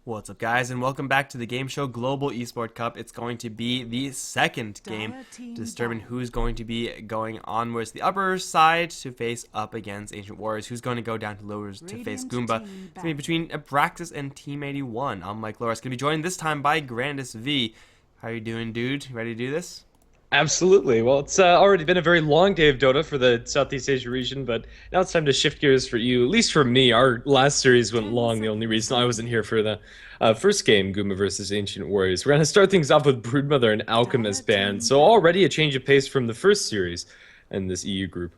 What's up, guys, and welcome back to the Game Show Global Esport Cup. It's going to be the second game to determine who's going to be going onwards the upper side to face up against Ancient Warriors, who's going to go down to lowers to face Goomba. It's going to be between Abraxas and Team81. I'm Mikelorus, going to be joined this time by GrandisV. How you doing, dude? Ready to do this? Absolutely. Well, it's already been a very long day of Dota for the Southeast Asia region, but now it's time to shift gears for you. At least for me, our last series went long. The only reason I wasn't here for the first game, Guma versus Ancient Warriors. We're going to start things off with Broodmother and Alchemist banned, so already a change of pace from the first series in this EU group.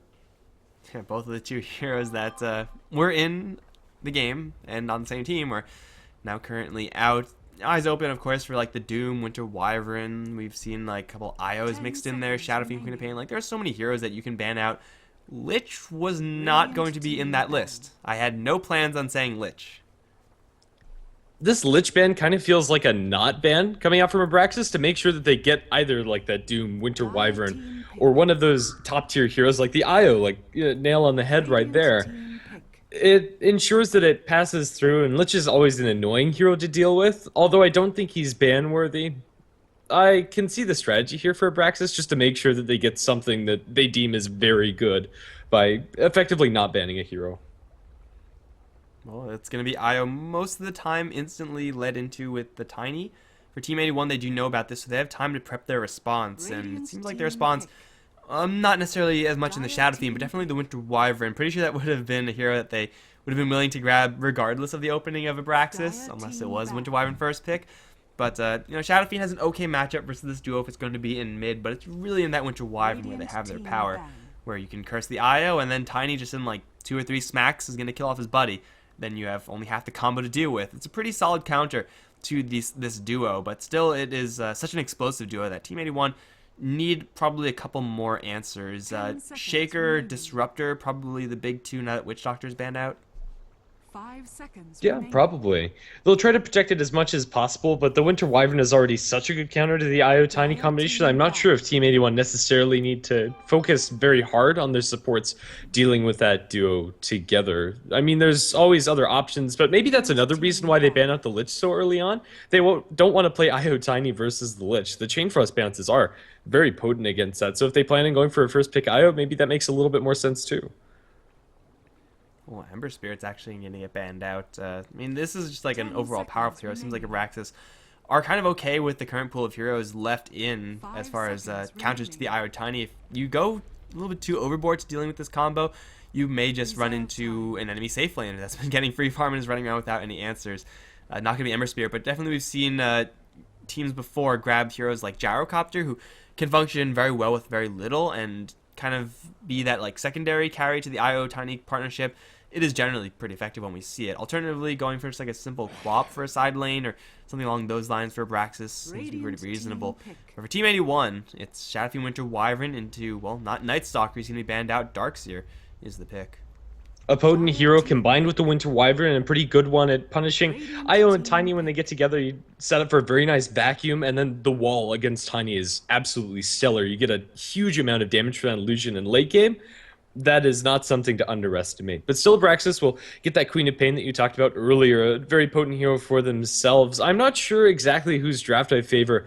Yeah, both of the two heroes that were in the game and on the same team are now currently out. Eyes open, of course, for like the Doom, Winter Wyvern. We've seen like a couple IOs mixed in there, Shadow Fiend, Queen of Pain. Like there's so many heroes that you can ban out. Lich was not going to be in that list. I had no plans on saying Lich. This Lich ban kind of feels like a not ban coming out from Abraxas to make sure that they get either like that Doom, Winter Wyvern, or one of those top tier heroes like the IO, like nail on the head right there. It ensures that it passes through, and Lich is always an annoying hero to deal with, although I don't think he's ban-worthy. I can see the strategy here for Abraxas, just to make sure that they get something that they deem is very good by effectively not banning a hero. Well, it's going to be IO most of the time instantly led into with the Tiny. For Team 81, they do know about this, so they have time to prep their response, and it seems like their response not necessarily as much in the Shadow Fiend, but definitely the Winter Wyvern. Pretty sure that would have been a hero that they would have been willing to grab regardless of the opening of Abraxas, unless it was Winter Wyvern first pick. But, Shadow Fiend has an okay matchup versus this duo if it's going to be in mid, but it's really in that Winter Wyvern where they have their power, where you can curse the IO, and then Tiny just in like 2 or 3 smacks is going to kill off his buddy. Then you have only half the combo to deal with. It's a pretty solid counter to this duo, but still it is such an explosive duo that Team 81 need probably a couple more answers. Shaker, Disruptor, probably the big two now that Witch Doctor's banned out. 5 seconds. Yeah, remaining. probably. They'll try to protect it as much as possible, but the Winter Wyvern is already such a good counter to the IO Tiny combination. I'm not sure if Team 81 necessarily need to focus very hard on their supports dealing with that duo together. I mean, there's always other options, but maybe that's another reason why they ban out the Lich so early on. They don't want to play IO Tiny versus the Lich. The Chain Frost bounces are very potent against that, so if they plan on going for a first pick IO, maybe that makes a little bit more sense too. Well, Ember Spirit's actually going to get banned out. I mean, this is just like an overall powerful hero. It seems like Abraxas are kind of okay with the current pool of heroes left in as far as counters to the IO Tiny. If you go a little bit too overboard to dealing with this combo, you may just run into an enemy safe laner that's been getting free farm and is running around without any answers. Not going to be Ember Spirit, but definitely we've seen teams before grab heroes like Gyrocopter who can function very well with very little and kind of be that like secondary carry to the IO Tiny partnership. It is generally pretty effective when we see it. Alternatively, going for just like a simple Quap for a side lane or something along those lines for Abraxas seems to be pretty reasonable. But for Team 81, it's Shadow Fiend, Winter Wyvern into, well, not Night Stalker, who's going to be banned out. Darkseer is the pick. A potent hero combined with the Winter Wyvern, and a pretty good one at punishing IO and Tiny when they get together. You set up for a very nice vacuum, and then the wall against Tiny is absolutely stellar. You get a huge amount of damage for that illusion in late game. That is not something to underestimate. But still, Abraxas will get that Queen of Pain that you talked about earlier, a very potent hero for themselves. I'm not sure exactly whose draft I favor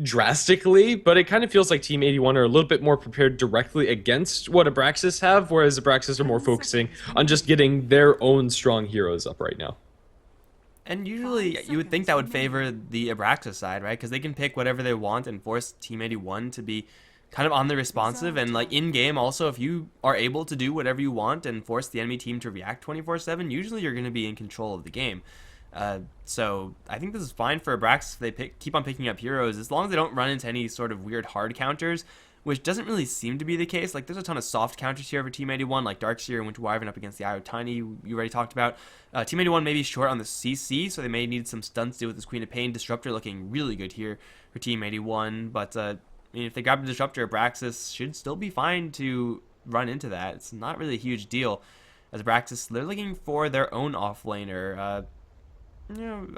drastically, but it kind of feels like Team 81 are a little bit more prepared directly against what Abraxas have, whereas Abraxas are more focusing on just getting their own strong heroes up right now. And usually you would think that would favor the Abraxas side, right? Because they can pick whatever they want and force Team 81 to be kind of on the responsive, and like in game also, if you are able to do whatever you want and force the enemy team to react 24/7, usually you're going to be in control of the game. So I think this is fine for Abraxas if they keep on picking up heroes, as long as they don't run into any sort of weird hard counters, which doesn't really seem to be the case. Like there's a ton of soft counters here for Team 81, like Darkseer and Winter Wyvern up against the IO Tiny, you already talked about. Team 81 may be short on the CC, so they may need some stunts to deal with this Queen of Pain. Disruptor looking really good here for Team 81, but I mean, if they grab the Disruptor, Abraxas should still be fine to run into that. It's not really a huge deal. As Abraxas, they're looking for their own offlaner.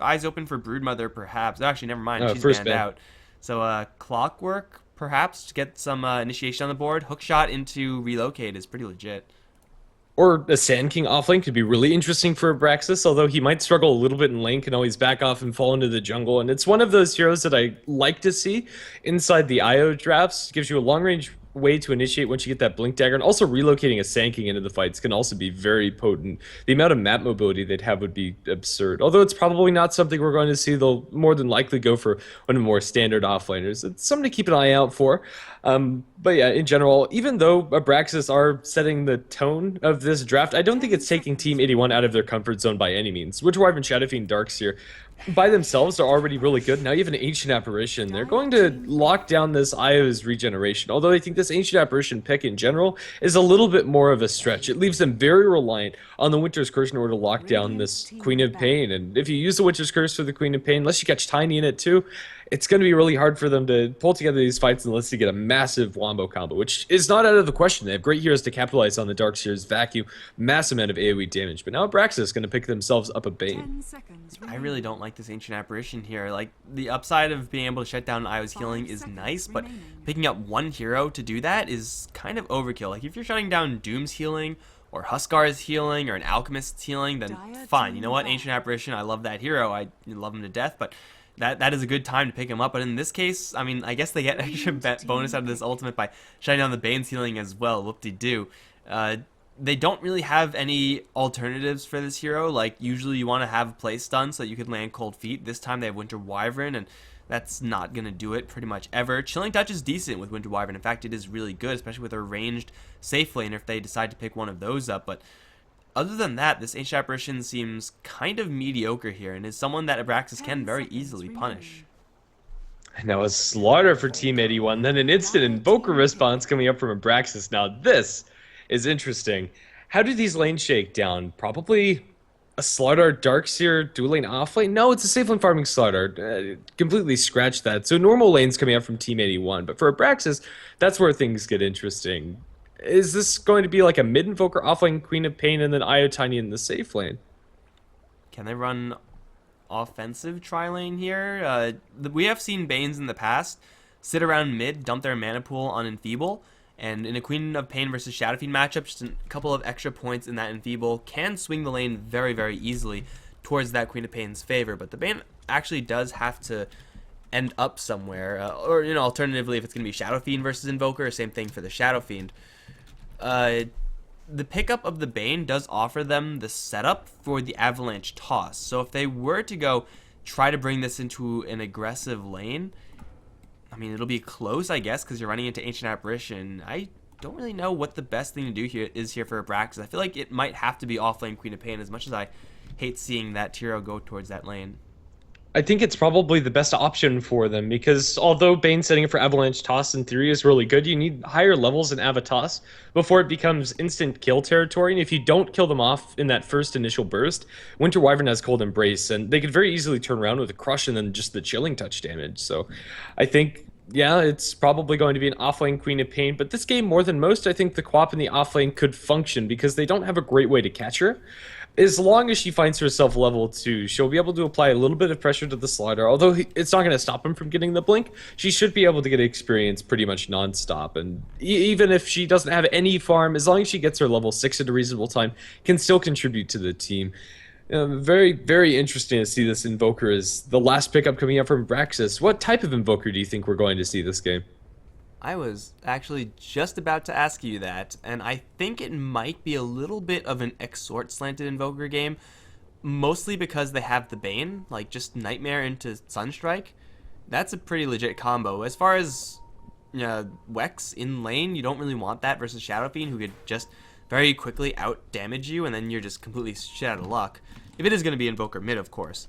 Eyes open for Broodmother, perhaps. Actually, never mind. She's banned out. So, Clockwork, perhaps, to get some initiation on the board. Hookshot into Relocate is pretty legit. Or a Sand King offlane could be really interesting for Abraxas, although he might struggle a little bit in lane, can always back off and fall into the jungle. And it's one of those heroes that I like to see inside the IO drafts. It gives you a long range way to initiate once you get that blink dagger, and also relocating a Sand King into the fights can also be very potent. The amount of map mobility they'd have would be absurd, although it's probably not something we're going to see. They'll more than likely go for one of the more standard offlaners. It's something to keep an eye out for. But yeah, in general, even though Abraxas are setting the tone of this draft, I don't think it's taking Team 81 out of their comfort zone by any means. Winter Wyvern, Shadowfiend, Darkseer by themselves are already really good. Now you have an Ancient Apparition. They're going to lock down this Io's regeneration, although I think this Ancient Apparition pick in general is a little bit more of a stretch. It leaves them very reliant on the Winter's Curse in order to lock down this Queen of Pain, and if you use the Winter's Curse for the Queen of Pain, unless you catch Tiny in it too, it's going to be really hard for them to pull together these fights unless they get a massive wombo combo, which is not out of the question. They have great heroes to capitalize on the Darkseer's vacuum, massive amount of AoE damage, but now Abraxas is going to pick themselves up a Bane. 10 seconds I really don't like this Ancient Apparition here. Like, the upside of being able to shut down Io's healing is nice, but picking up one hero to do that is kind of overkill. Like, if you're shutting down Doom's healing, or Huskar's healing, or an Alchemist's healing, then fine. You know what? Ancient Apparition, I love that hero. I love him to death, but that is a good time to pick him up. But in this case, I mean, I guess they get extra bonus out of this ultimate by shutting down the Bane's healing as well. Whoop-de-doo. They don't really have any alternatives for this hero. Like, usually you want to have play stun so that you could land Cold Feet. This time they have Winter Wyvern, and that's not going to do it pretty much ever. Chilling Touch is decent with Winter Wyvern. In fact, it is really good, especially with a ranged safe laner if they decide to pick one of those up. But other than that, this Ancient Apparition seems kind of mediocre here, and is someone that Abraxas can very easily punish. Now a slaughter for Team 81, then an instant Invoker response coming up from Abraxas. Now this is interesting. How do these lanes shake down? Probably a Slaughter Darkseer dual lane offlane? No, it's a safe lane farming Slaughter. Completely scratched that. So normal lanes coming up from Team 81, but for Abraxas, that's where things get interesting. Is this going to be like a mid-invoker offlane Queen of Pain and then Io Tiny in the safe lane? Can they run offensive tri-lane here? We have seen Banes in the past sit around mid, dump their mana pool on Enfeeble, and in a Queen of Pain versus Shadowfiend matchup, just a couple of extra points in that Enfeeble can swing the lane very, very easily towards that Queen of Pain's favor. But the Bane actually does have to end up somewhere, or, you know, alternatively, if it's going to be Shadowfiend versus Invoker, same thing for the Shadowfiend. The pickup of the Bane does offer them the setup for the Avalanche Toss. So if they were to go try to bring this into an aggressive lane, I mean, it'll be close, I guess, because you're running into Ancient Apparition. I don't really know what the best thing to do here is here for Abraxas. I feel like it might have to be offlane Queen of Pain, as much as I hate seeing that hero go towards that lane. I think it's probably the best option for them, because although Bane setting it for Avalanche Toss in theory is really good, you need higher levels in Avatos before it becomes instant kill territory, and if you don't kill them off in that first initial burst, Winter Wyvern has Cold Embrace, and they could very easily turn around with a Crush and then just the Chilling Touch damage. So I think, yeah, it's probably going to be an offlane Queen of Pain, but this game, more than most, I think the Quap in the offlane could function, because they don't have a great way to catch her. As long as she finds herself level 2, she'll be able to apply a little bit of pressure to the Slaughter. Although it's not going to stop him from getting the blink, she should be able to get experience pretty much non-stop. And even if she doesn't have any farm, as long as she gets her level 6 at a reasonable time, can still contribute to the team. Very, very interesting to see this Invoker as the last pickup coming up from Abraxas. What type of Invoker do you think we're going to see this game? I was actually just about to ask you that, and I think it might be a little bit of an Exort slanted Invoker game, mostly because they have the Bane, like just Nightmare into Sunstrike. That's a pretty legit combo. As far as Wex in lane, you don't really want that versus Shadowfiend, who could just very quickly out damage you, and then you're just completely shit out of luck. If it is going to be Invoker mid, of course.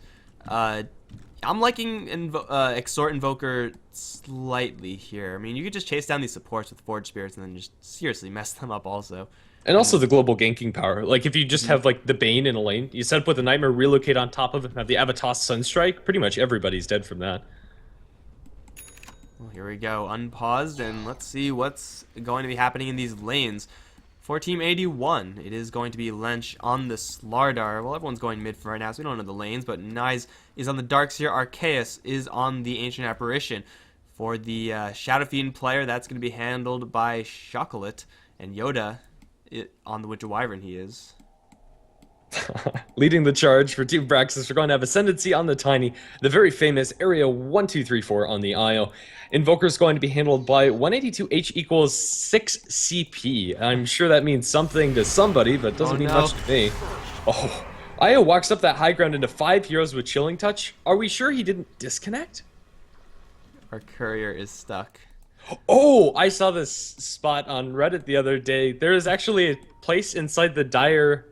I'm liking Exort Invoker slightly here. I mean, you could just chase down these supports with Forge Spirits and then just seriously mess them up also. And also the global ganking power. Like, if you just have, like, the Bane in a lane, you set up with a Nightmare, relocate on top of it, have the Avatos Sunstrike, pretty much everybody's dead from that. Well, here we go, unpaused, and let's see what's going to be happening in these lanes. For Team 81, it is going to be Lench on the Slardar. Well, everyone's going mid for right now, so we don't know the lanes, but Nyze is on the Darkseer. Arceus is on the Ancient Apparition. For the Shadowfiend player, that's going to be handled by Chocolate, and Yoda on the Winter Wyvern he is. Leading the charge for Team Abraxas, we're going to have Ascendancy on the Tiny, the very famous Area 1234 on the IO. Invoker's going to be handled by 182H equals 6 CP. I'm sure that means something to somebody, but doesn't mean much to me. Oh, IO walks up that high ground into 5 heroes with Chilling Touch. Are we sure he didn't disconnect? Our courier is stuck. Oh, I saw this spot on Reddit the other day. There is actually a place inside the Dire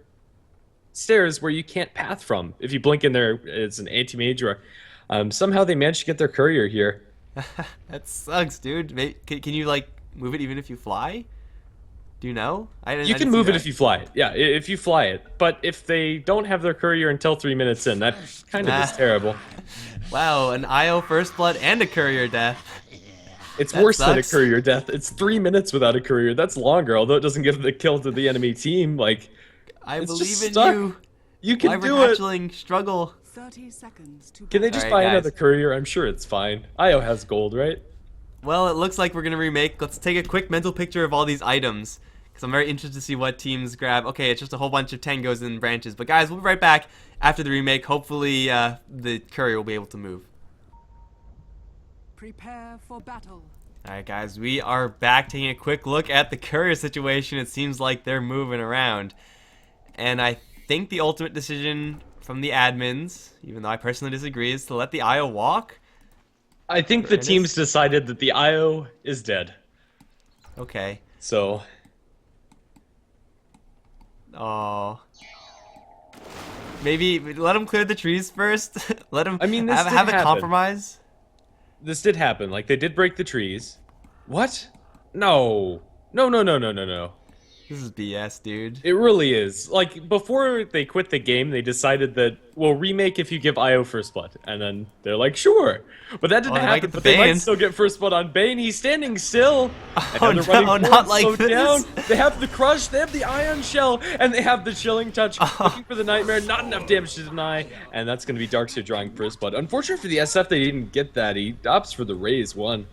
stairs where you can't path from. If you blink in there, it's an anti-mage, or somehow they managed to get their courier here. That sucks, dude. Can you like move it even if you fly? Do you know? You can move it if you fly it. Yeah, if you fly it. But if they don't have their courier until 3 minutes in, that kind of is terrible. Wow, an IO first blood and a courier death. It's worse than a courier death. It's 3 minutes without a courier. That's longer, although it doesn't give the kill to the enemy team. Like, I it's believe just in stuck. you. You can Wyvern do it. hatchling struggle. 30 seconds to Can they go. just Alright, buy another guys. courier? I'm sure it's fine. IO has gold, right? Well, it looks like we're gonna remake. Let's take a quick mental picture of all these items, because I'm very interested to see what teams grab. Okay, it's just a whole bunch of tangos and branches. But guys, we'll be right back after the remake. Hopefully, the courier will be able to move. Prepare for battle. Alright guys, we are back taking a quick look at the courier situation. It seems like they're moving around. And I think the ultimate decision from the admins, even though I personally disagree, is to let the IO walk. I think the teams decided that the IO is dead. Okay. So, Oh. Maybe let them clear the trees first. Let them I mean, this have did a happen. compromise. this did happen. Like, they did break the trees. What? No. No, no, no, no, no, no. This is BS, dude. It really is. Like, before they quit the game, they decided that we'll remake if you give IO first blood. And then they're like, sure. But that didn't they might happen, get the but they might Bane. still get first blood on Bane. He's standing still. Oh, And they're running no, forward, not like slow this. down. They have the crush, they have the ion shell, and they have the chilling touch. Looking for the nightmare, not enough damage to deny. And that's going to be Darkseer drawing first blood. Unfortunately for the SF, they didn't get that. He opts for the raise one.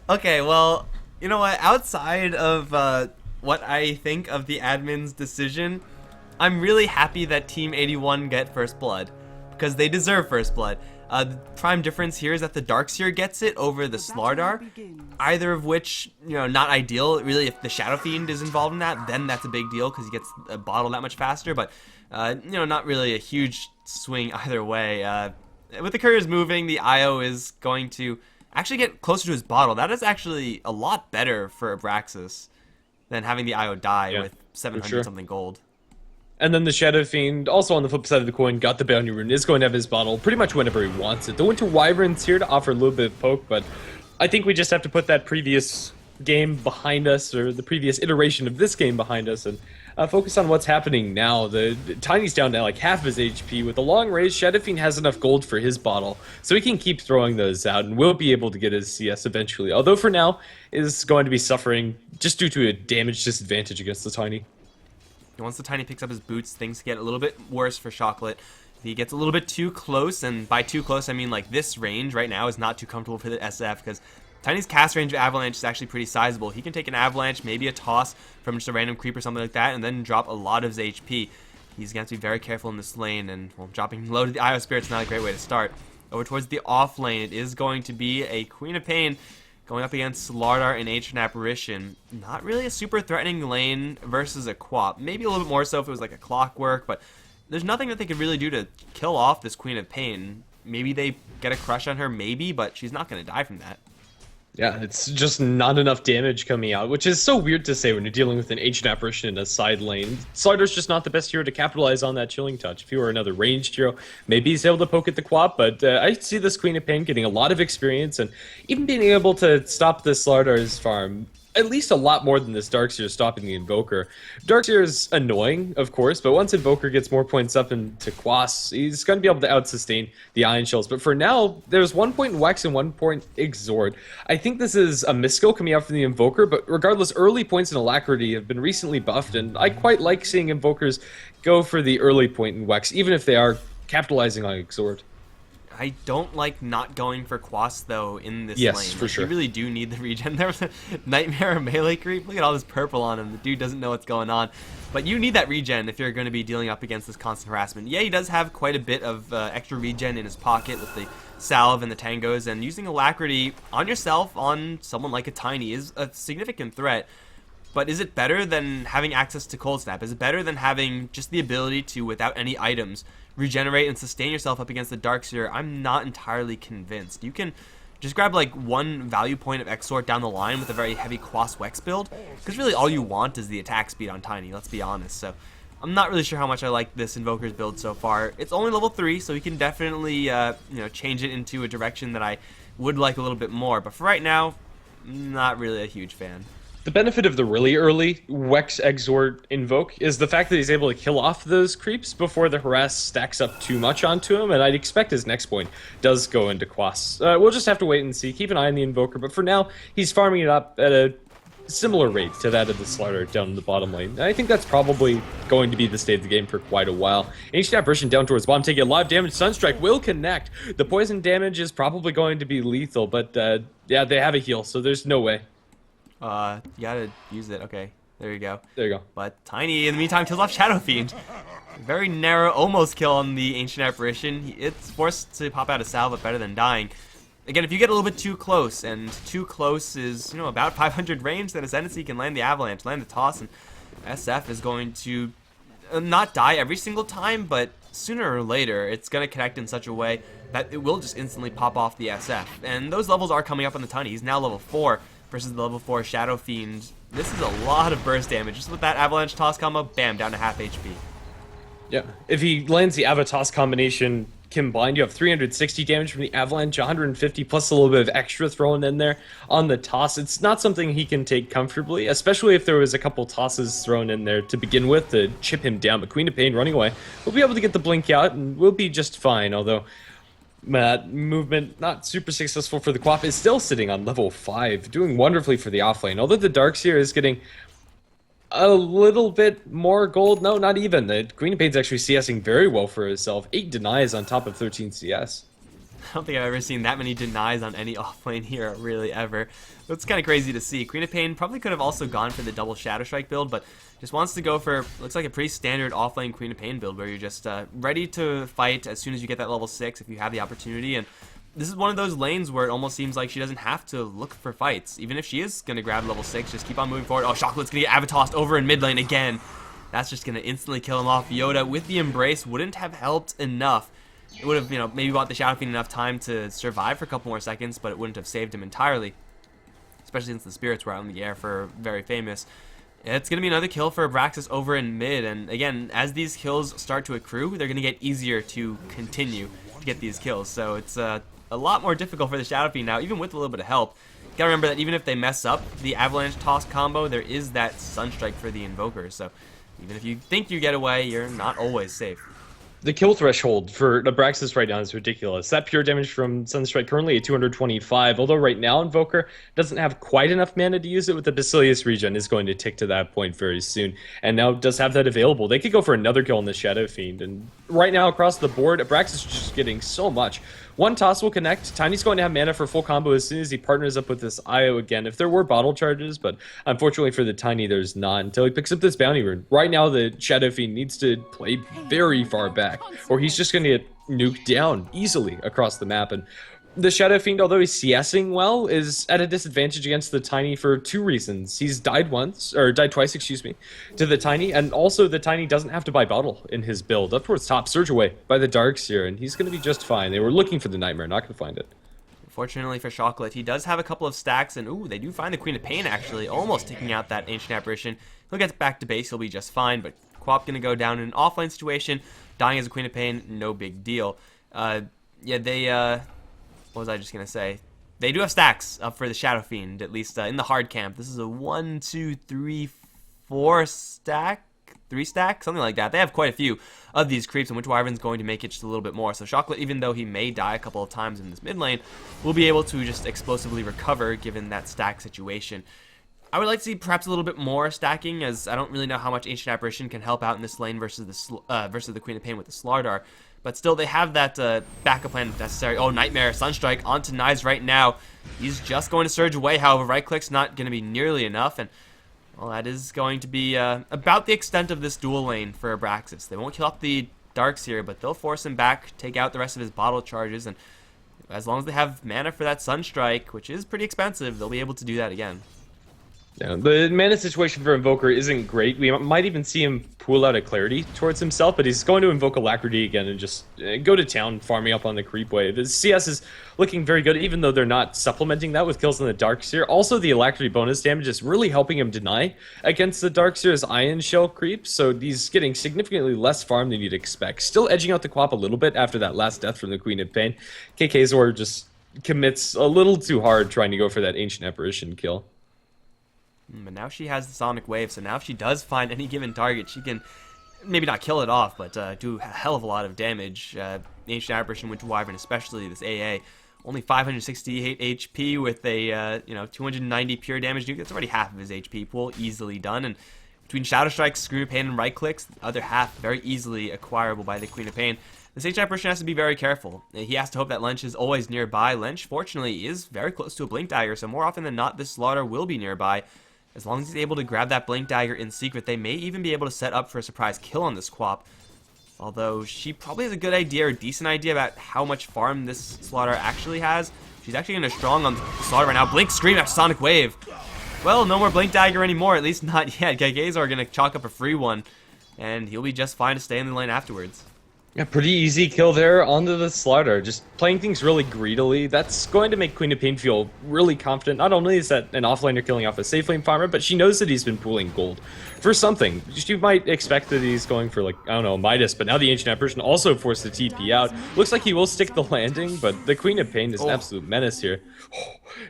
Okay, well, you know what? Outside of what I think of the admin's decision, I'm really happy that Team 81 get first blood, because they deserve first blood. The prime difference here is that the Darkseer gets it over the Slardar, either of which, you know, not ideal. Really, if the Shadow Fiend is involved in that, then that's a big deal, because he gets a bottle that much faster, but, you know, not really a huge swing either way. With the couriers moving, the IO is going to actually get closer to his bottle. That is actually a lot better for Abraxas than having the IO die with 700 something gold. And then the Shadow Fiend, also on the flip side of the coin, got the Bounty Rune, is going to have his bottle pretty much whenever he wants it. The Winter Wyvern's here to offer a little bit of poke, but I think we just have to put that previous game behind us, or the previous iteration of this game behind us, and focus on what's happening now. The Tiny's down to like half his HP. With the long range, Shadow Fiend has enough gold for his bottle, so he can keep throwing those out, and will be able to get his CS eventually. Although for now, is going to be suffering just due to a damage disadvantage against the Tiny. Once the Tiny picks up his boots, things get a little bit worse for Chocolate. If he gets a little bit too close, and by too close I mean like this range right now is not too comfortable for the SF, because Tiny's cast range of Avalanche is actually pretty sizable. He can take an Avalanche, maybe a toss from just a random creep or something like that, and then drop a lot of his HP. He's going to have to be very careful in this lane, and well, dropping low to the IO Spirit's not a great way to start. Over towards the off lane, it is going to be a Queen of Pain going up against Slardar and Ancient Apparition. Not really a super threatening lane versus a Quap. Maybe a little bit more so if it was like a Clockwork, but there's nothing that they could really do to kill off this Queen of Pain. Maybe they get a crush on her, maybe, but she's not going to die from that. Yeah, it's just not enough damage coming out, which is so weird to say when you're dealing with an Ancient Apparition in a side lane. Slardar's just not the best hero to capitalize on that chilling touch. If he were another ranged hero, maybe he's able to poke at the Quap, but I see this Queen of Pain getting a lot of experience, and even being able to stop this Slardar's farm at least a lot more than this Darkseer stopping the Invoker. Darkseer is annoying, of course, but once Invoker gets more points up into Quas, he's going to be able to out-sustain the Ion Shells. But for now, there's 1 point Wex and 1 point Exord. I think this is a misskill coming out from the Invoker, but regardless, early points in Alacrity have been recently buffed, and I quite like seeing Invokers go for the early point in Wex, even if they are capitalizing on Exord. I don't like not going for Quas though in this Yes, lane. for Like, sure. You really do need the regen. There was a Nightmare melee creep. Look at all this purple on him. The dude doesn't know what's going on. But you need that regen if you're going to be dealing up against this constant harassment. Yeah, he does have quite a bit of extra regen in his pocket with the salve and the tangos, and using alacrity on yourself, on someone like a Tiny, is a significant threat. But is it better than having access to Cold Snap? Is it better than having just the ability to, without any items, regenerate and sustain yourself up against the Darkseer? I'm not entirely convinced. You can just grab like one value point of Exort down the line with a very heavy Quas Wex build, because really all you want is the attack speed on Tiny, let's be honest. So I'm not really sure how much I like this Invoker's build so far. It's only level 3, so you can definitely change it into a direction that I would like a little bit more. But for right now, not really a huge fan. The benefit of the really early Wex Exort Invoke is the fact that he's able to kill off those creeps before the harass stacks up too much onto him, and I'd expect his next point does go into Quas. We'll just have to wait and see. Keep an eye on the Invoker, but for now, he's farming it up at a similar rate to that of the Slider down in the bottom lane. And I think that's probably going to be the state of the game for quite a while. Ancient Apparition down towards bottom, taking a lot of damage. Sunstrike will connect. The poison damage is probably going to be lethal, but yeah, they have a heal, so there's no way. You gotta use it. Okay, there you go. There you go. But Tiny, in the meantime, kills off Shadow Fiend. Very narrow, almost kill on the Ancient Apparition. It's forced to pop out a salve, but better than dying. Again, if you get a little bit too close, and too close is, about 500 range, then Ascendancy can land the Avalanche, land the Toss, and SF is going to not die every single time, but sooner or later, it's going to connect in such a way that it will just instantly pop off the SF. And those levels are coming up on the Tiny. He's now level 4 versus the level 4 Shadow Fiend. This is a lot of burst damage. Just with that Avalanche Toss combo, bam, down to half HP. Yeah, if he lands the Avatos combination combined, you have 360 damage from the Avalanche, 150 plus a little bit of extra thrown in there on the toss. It's not something he can take comfortably, especially if there was a couple tosses thrown in there to begin with to chip him down. But Queen of Pain running away, we'll be able to get the blink out and we'll be just fine, although movement not super successful for the Quap is still sitting on level 5, doing wonderfully for the offlane. Although the Darkseer is getting a little bit more gold. No, not even. The Queen of Pain's actually CSing very well for herself. 8 denies on top of 13 CS. I don't think I've ever seen that many denies on any offlane hero, really, ever. It's kind of crazy to see. Queen of Pain probably could have also gone for the double Shadow Strike build, but just wants to go for, looks like a pretty standard offlane Queen of Pain build, where you're just ready to fight as soon as you get that level 6 if you have the opportunity. And this is one of those lanes where it almost seems like she doesn't have to look for fights. Even if she is going to grab level 6, just keep on moving forward. Oh, Chocolate's going to get Avatossed over in mid lane again. That's just going to instantly kill him off. Yoda with the Embrace wouldn't have helped enough. It would have, maybe bought the Shadow Fiend enough time to survive for a couple more seconds, but it wouldn't have saved him entirely. Especially since the spirits were out in the air for very famous. It's going to be another kill for Abraxas over in mid, and again, as these kills start to accrue, they're going to get easier to continue to get these kills. So it's a lot more difficult for the Shadow Fiend now, even with a little bit of help. You gotta remember that even if they mess up the Avalanche Toss combo, there is that Sunstrike for the Invoker, so even if you think you get away, you're not always safe. The kill threshold for Abraxas right now is ridiculous. That pure damage from Sunstrike currently at 225, although right now Invoker doesn't have quite enough mana to use it. With the Basilius regen is going to tick to that point very soon, and now does have that available. They could go for another kill on the Shadow Fiend, and right now across the board, Abraxas is just getting so much. One toss will connect. Tiny's going to have mana for full combo as soon as he partners up with this IO again. If there were bottle charges, but unfortunately for the Tiny, there's not until he picks up this bounty rune. Right now, the Shadow Fiend needs to play very far back, or he's just going to get nuked down easily across the map. And the Shadow Fiend, although he's CSing well, is at a disadvantage against the Tiny for 2 reasons. He's died twice, excuse me, to the Tiny, and also the Tiny doesn't have to buy bottle in his build. Up towards top, Surge away by the Darkseer, and he's going to be just fine. They were looking for the Nightmare, not going to find it. Fortunately for Chocolate, he does have a couple of stacks, and ooh, they do find the Queen of Pain actually, almost taking out that Ancient Apparition. He'll get back to base, he'll be just fine, but Quap going to go down in an offlane situation, dying as a Queen of Pain, no big deal. Yeah, they, what was I just going to say? They do have stacks up for the Shadow Fiend, at least in the hard camp. This is a 1, 2, 3, 4 stack? 3 stack? Something like that. They have quite a few of these creeps, and Winter Wyvern's going to make it just a little bit more. So Chocolate, even though he may die a couple of times in this mid lane, will be able to just explosively recover given that stack situation. I would like to see perhaps a little bit more stacking, as I don't really know how much Ancient Apparition can help out in this lane versus the Queen of Pain with the Slardar. But still, they have that backup plan if necessary. Oh, Nightmare, Sunstrike onto Knives right now. He's just going to surge away, however, right click's not going to be nearly enough, and well, that is going to be about the extent of this dual lane for Abraxas. They won't kill off the Darks here, but they'll force him back, take out the rest of his bottle charges, and as long as they have mana for that Sunstrike, which is pretty expensive, they'll be able to do that again. Yeah, the mana situation for Invoker isn't great. We might even see him pull out a Clarity towards himself, but he's going to invoke Alacrity again and just go to town, farming up on the creep wave. The CS is looking very good, even though they're not supplementing that with kills in the Darkseer. Also, the Alacrity bonus damage is really helping him deny against the Darkseer's Ion Shell creep, so he's getting significantly less farm than you'd expect. Still edging out the Quap a little bit after that last death from the Queen of Pain. KKzor just commits a little too hard trying to go for that Ancient Apparition kill. But now she has the Sonic Wave, so now if she does find any given target, she can maybe not kill it off, but do a hell of a lot of damage. Ancient Apparition, Winter Wyvern, especially this AA, only 568 HP with a 290 pure damage nuke. That's already half of his HP pool, easily done. And between Shadow Strike, Scream of Pain, and right clicks, the other half very easily acquirable by the Queen of Pain. This Ancient Apparition has to be very careful. He has to hope that Lench is always nearby. Lench, fortunately, is very close to a Blink Dagger, so more often than not, this Slaughter will be nearby. As long as he's able to grab that Blink Dagger in secret, they may even be able to set up for a surprise kill on this Quap. Although, she probably has a good idea or a decent idea about how much farm this Slaughter actually has. She's actually going to strong on the Slaughter right now. Blink Scream after Sonic Wave. Well, no more Blink Dagger anymore, at least not yet. KKzor are going to chalk up a free one, and he'll be just fine to stay in the lane afterwards. Yeah, pretty easy kill there onto the Slaughter. Just playing things really greedily. That's going to make Queen of Pain feel really confident. Not only is that an offlaner killing off a safe lane farmer, but she knows that he's been pooling gold for something. You might expect that he's going for, like, I don't know, Midas, but now the Ancient Apparition also forced the TP out. Looks like he will stick the landing, but the Queen of Pain is an absolute menace here.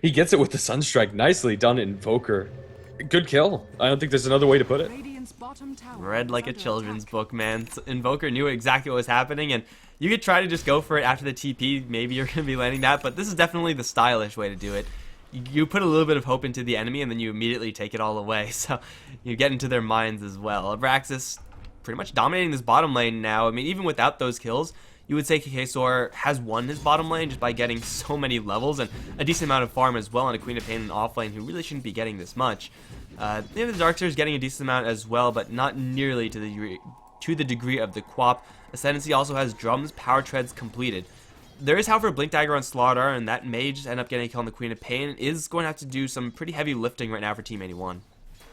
He gets it with the Sunstrike. Nicely done, Invoker. Good kill. I don't think there's another way to put it. Read like a children's book, man. Invoker knew exactly what was happening, and you could try to just go for it after the TP. Maybe you're going to be landing that, but this is definitely the stylish way to do it. You put a little bit of hope into the enemy, and then you immediately take it all away, so you get into their minds as well. Abraxas pretty much dominating this bottom lane now. I mean, even without those kills, you would say KKzor has won his bottom lane just by getting so many levels and a decent amount of farm as well on a Queen of Pain and off lane who really shouldn't be getting this much. The Darkseer is getting a decent amount as well, but not nearly to the degree of the Quap. Ascendancy also has drums, power treads completed. There is, however, a Blink Dagger on Slaughter, and that may just end up getting a kill on the Queen of Pain. It is going to have to do some pretty heavy lifting right now for Team81.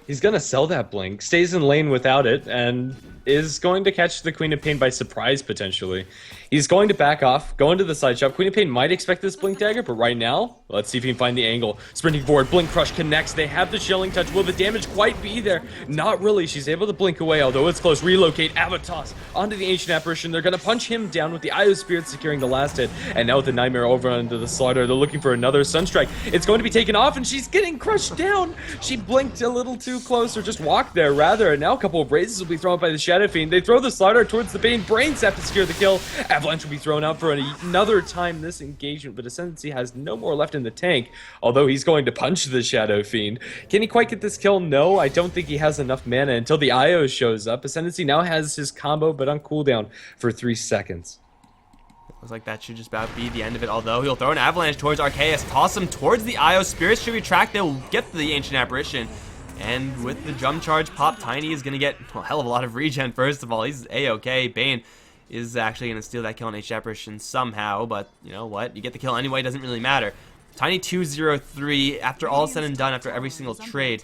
He's going to sell that Blink, stays in lane without it, and is going to catch the Queen of Pain by surprise, potentially. He's going to back off, go into the side shop. Queen of Pain might expect this Blink Dagger, but right now, let's see if he can find the angle. Sprinting forward, Blink Crush connects. They have the Chilling Touch. Will the damage quite be there? Not really. She's able to blink away, although it's close. Relocate, Avatos onto the Ancient Apparition. They're going to punch him down with the Eye of Spirit securing the last hit. And now with the Nightmare over onto the Slaughter, they're looking for another Sunstrike. It's going to be taken off, and she's getting crushed down. She blinked a little too close, or just walked there, rather. And now a couple of raises will be thrown by the Shadow Fiend. They throw the Slaughter towards the Bane. Brains have to secure the kill. Avalanche will be thrown out for another time this engagement, but Ascendancy has no more left in the tank, although he's going to punch the Shadow Fiend. Can he quite get this kill? No, I don't think he has enough mana until the IO shows up. Ascendancy now has his combo, but on cooldown for 3 seconds. Looks like that should just about be the end of it, although he'll throw an Avalanche towards Arceus, toss him towards the IO. Spirits should retract, they'll get the Ancient Apparition. And with the drum charge pop, Tiny is going to get a hell of a lot of regen, first of all. He's A-okay. Bane is actually going to steal that kill on Ancient Apparition somehow, but you know what? You get the kill anyway, doesn't really matter. Tiny 2-0-3, after all said and done, after every single trade.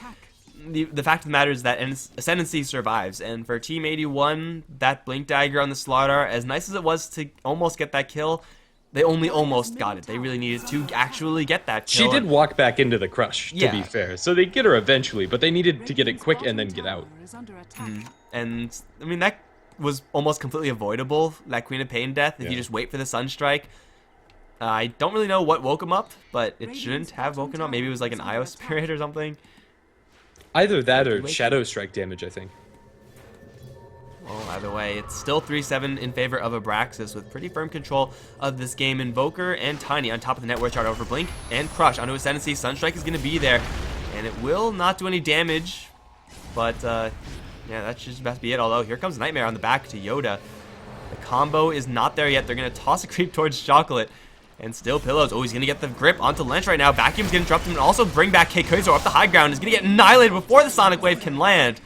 The fact of the matter is that Ascendancy survives, and for Team 81, that Blink Dagger on the Slaughter, as nice as it was to almost get that kill, they only almost got it. They really needed to actually get that kill. She did walk back into the crush, to be fair. So they get her eventually, but they needed to get it quick and then get out. And, I mean, that was almost completely avoidable, that Queen of Pain death, if you just wait for the Sunstrike. I don't really know what woke him up, but it shouldn't have woken up. Maybe it was like an IO Spirit or something. Either that or Shadow Strike damage, I think. Well, either way, it's still 3-7 in favor of Abraxas with pretty firm control of this game. Invoker and Tiny on top of the net worth chart over Blink and Crush onto Ascendancy. Sunstrike is going to be there. And it will not do any damage, but yeah, that should just be it. Although, here comes Nightmare on the back to Yoda. The combo is not there yet. They're going to toss a creep towards Chocolate. And still Pillows. Oh, he's going to get the grip onto Lynch right now. Vacuum's going to interrupt him and also bring back Keikozo up the high ground. He's going to get annihilated before the Sonic Wave can land.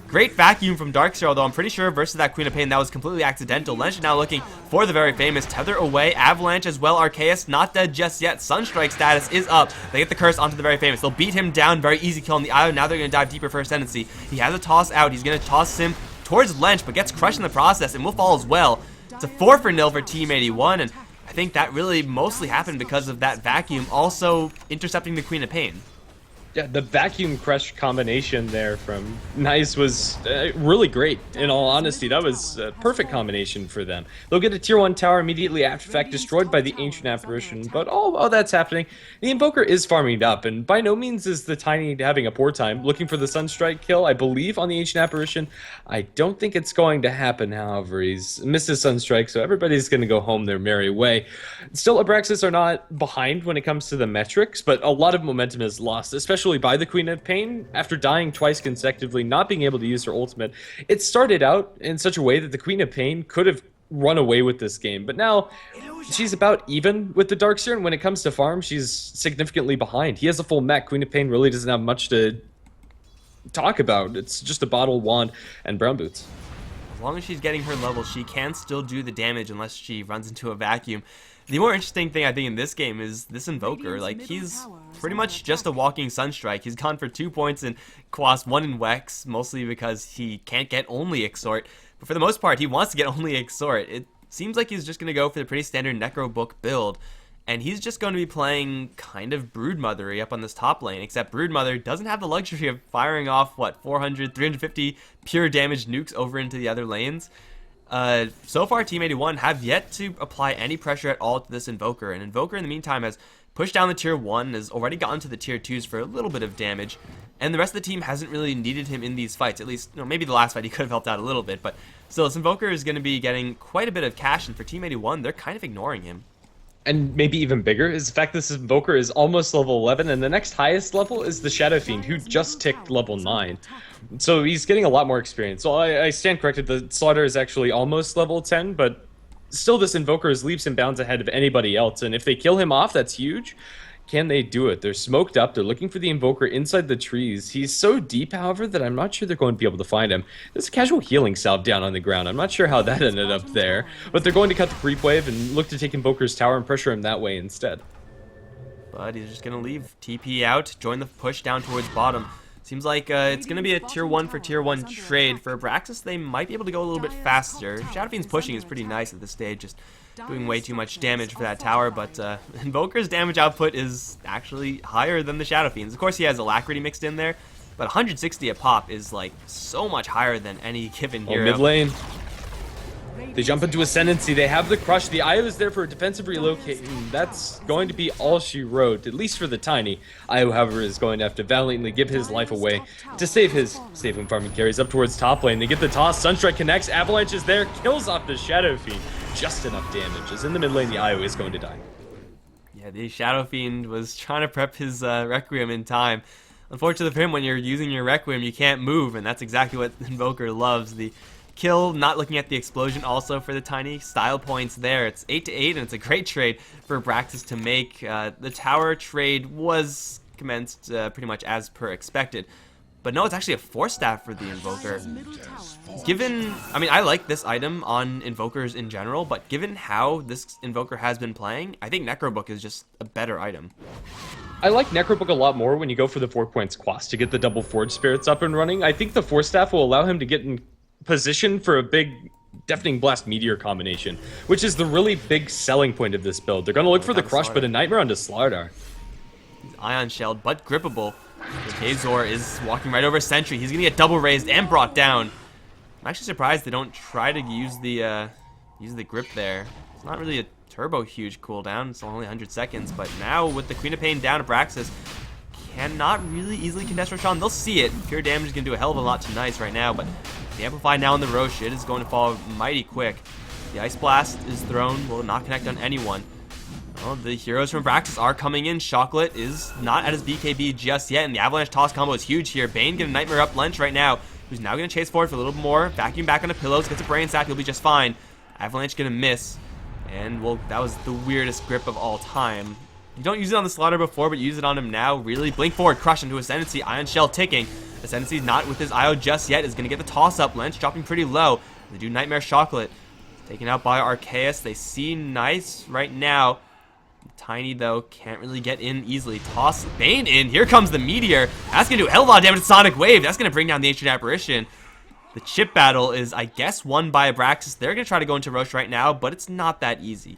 Great vacuum from Darkseer, although I'm pretty sure versus that Queen of Pain that was completely accidental. Lynch is now looking for the very famous Tether away. Avalanche as well. Arceus not dead just yet. Sunstrike status is up. They get the curse onto the very famous. They'll beat him down. Very easy kill on the Io. Now they're going to dive deeper for Ascendancy. He has a toss out. He's going to toss him towards Lynch, but gets crushed in the process and will fall as well. It's a 4-0 for Team 81, and I think that really mostly happened because of that vacuum also intercepting the Queen of Pain. Yeah, the vacuum crush combination there from Nice was really great, in all honesty. That was a perfect combination for them. They'll get a tier 1 tower immediately after fact destroyed by the Ancient Apparition, but all that's happening, the Invoker is farming it up, and by no means is the Tiny having a poor time. Looking for the Sunstrike kill, I believe, on the Ancient Apparition. I don't think it's going to happen, however. He's missed his Sunstrike, so everybody's going to go home their merry way. Still, Abraxas are not behind when it comes to the metrics, but a lot of momentum is lost, especially by the Queen of Pain. After dying twice consecutively, not being able to use her ultimate, it started out in such a way that the Queen of Pain could have run away with this game, but now she's about even with the Darkseer, and when it comes to farm, she's significantly behind. He has a full mech. Queen of Pain really doesn't have much to talk about. It's just a bottle, wand, and brown boots. As long as she's getting her level, she can still do the damage unless she runs into a vacuum. The more interesting thing I think in this game is this Invoker. Like, he's pretty much just a walking Sunstrike. He's gone for 2 points in Quas, 1 in Wex, mostly because he can't get only Exort. But for the most part, he wants to get only Exort. It seems like he's just going to go for the pretty standard Necro Book build. And he's just going to be playing kind of Broodmothery up on this top lane, except Broodmother doesn't have the luxury of firing off, what, 400, 350 pure damage nukes over into the other lanes. So far, Team 81 have yet to apply any pressure at all to this Invoker, and Invoker in the meantime has pushed down the tier 1, has already gotten to the tier 2s for a little bit of damage, and the rest of the team hasn't really needed him in these fights. At least, you know, maybe the last fight he could have helped out a little bit, but still, this Invoker is going to be getting quite a bit of cash, and for Team 81, they're kind of ignoring him. And maybe even bigger is the fact this Invoker is almost level 11, and the next highest level is the Shadow Fiend, who just ticked level 9. So he's getting a lot more experience. So I stand corrected, the Slaughter is actually almost level 10, but still this Invoker is leaps and bounds ahead of anybody else, and if they kill him off, that's huge. Can they do it? They're smoked up, they're looking for the Invoker inside the trees. He's so deep, however, that I'm not sure they're going to be able to find him. There's a casual healing salve down on the ground. I'm not sure how that ended up there, but they're going to cut the creep wave and look to take Invoker's tower and pressure him that way instead. But he's just going to leave TP out, join the push down towards bottom. Seems like it's going to be a tier 1 for tier 1 trade. For Abraxas, they might be able to go a little bit faster. Shadow Fiend's pushing is pretty nice at this stage, just doing way too much damage for that tower, but Invoker's damage output is actually higher than the Shadow Fiend's. Of course, he has Alacrity mixed in there, but 160 a pop is like so much higher than any given hero. Mid lane. They jump into Ascendancy, they have the crush, the Io is there for a defensive relocate, and that's going to be all she wrote, at least for the Tiny. Io, however, is going to have to valiantly give his life away to save him farming carries up towards top lane. They get the toss, Sunstrike connects, Avalanche is there, kills off the Shadow Fiend. Just enough damage, as in the mid lane, the Io is going to die. Yeah, the Shadow Fiend was trying to prep his Requiem in time. Unfortunately for him, when you're using your Requiem, you can't move, and that's exactly what Invoker loves. The kill, not looking at the explosion also for the Tiny. Style points there. It's 8-8, and it's a great trade for Abraxas to make. The tower trade was commenced pretty much as per expected. But no, it's actually a Force Staff for the Invoker. Given, I mean, I like this item on Invokers in general, but given how this Invoker has been playing, I think Necrobook is just a better item. I like Necrobook a lot more when you go for the 4 points quest to get the double Forge Spirits up and running. I think the Force Staff will allow him to get in position for a big Deafening Blast Meteor combination, which is the really big selling point of this build. They're going to look for the crush, but a Nightmare onto Slardar. He's Ion Shelled, but grippable. Kazor is walking right over Sentry. He's going to get double raised and brought down. I'm actually surprised they don't try to use the grip there. It's not really a turbo huge cooldown. It's only 100 seconds, but now with the Queen of Pain down, Abraxas cannot really easily contest Roshan. They'll see it. Pure damage is going to do a hell of a lot to Nice right now, but the Amplify now on the Rosh, it is going to fall mighty quick. The Ice Blast is thrown, will not connect on anyone. Well, the heroes from Abraxas are coming in. Chocolate is not at his BKB just yet, and the Avalanche toss combo is huge here. Bane getting a Nightmare up Lench right now, who's now going to chase forward for a little bit more. Vacuum back onto pillows, gets a brain sack, he'll be just fine. Avalanche going to miss, and well, that was the weirdest grip of all time. You don't use it on the Slaughter before, but use it on him now. Really, blink forward, crush into Ascendancy, Ion Shell ticking. Ascendancy's not with his IO just yet, is going to get the toss up. Lench dropping pretty low. They do Nightmare Chocolate. Taken out by Arceus. They see Nice right now. Tiny, though, can't really get in easily. Toss Bane in. Here comes the Meteor. That's going to do a hell of a lot of damage to Sonic Wave. That's going to bring down the Ancient Apparition. The chip battle is, I guess, won by Abraxas. They're going to try to go into Roche right now, but it's not that easy.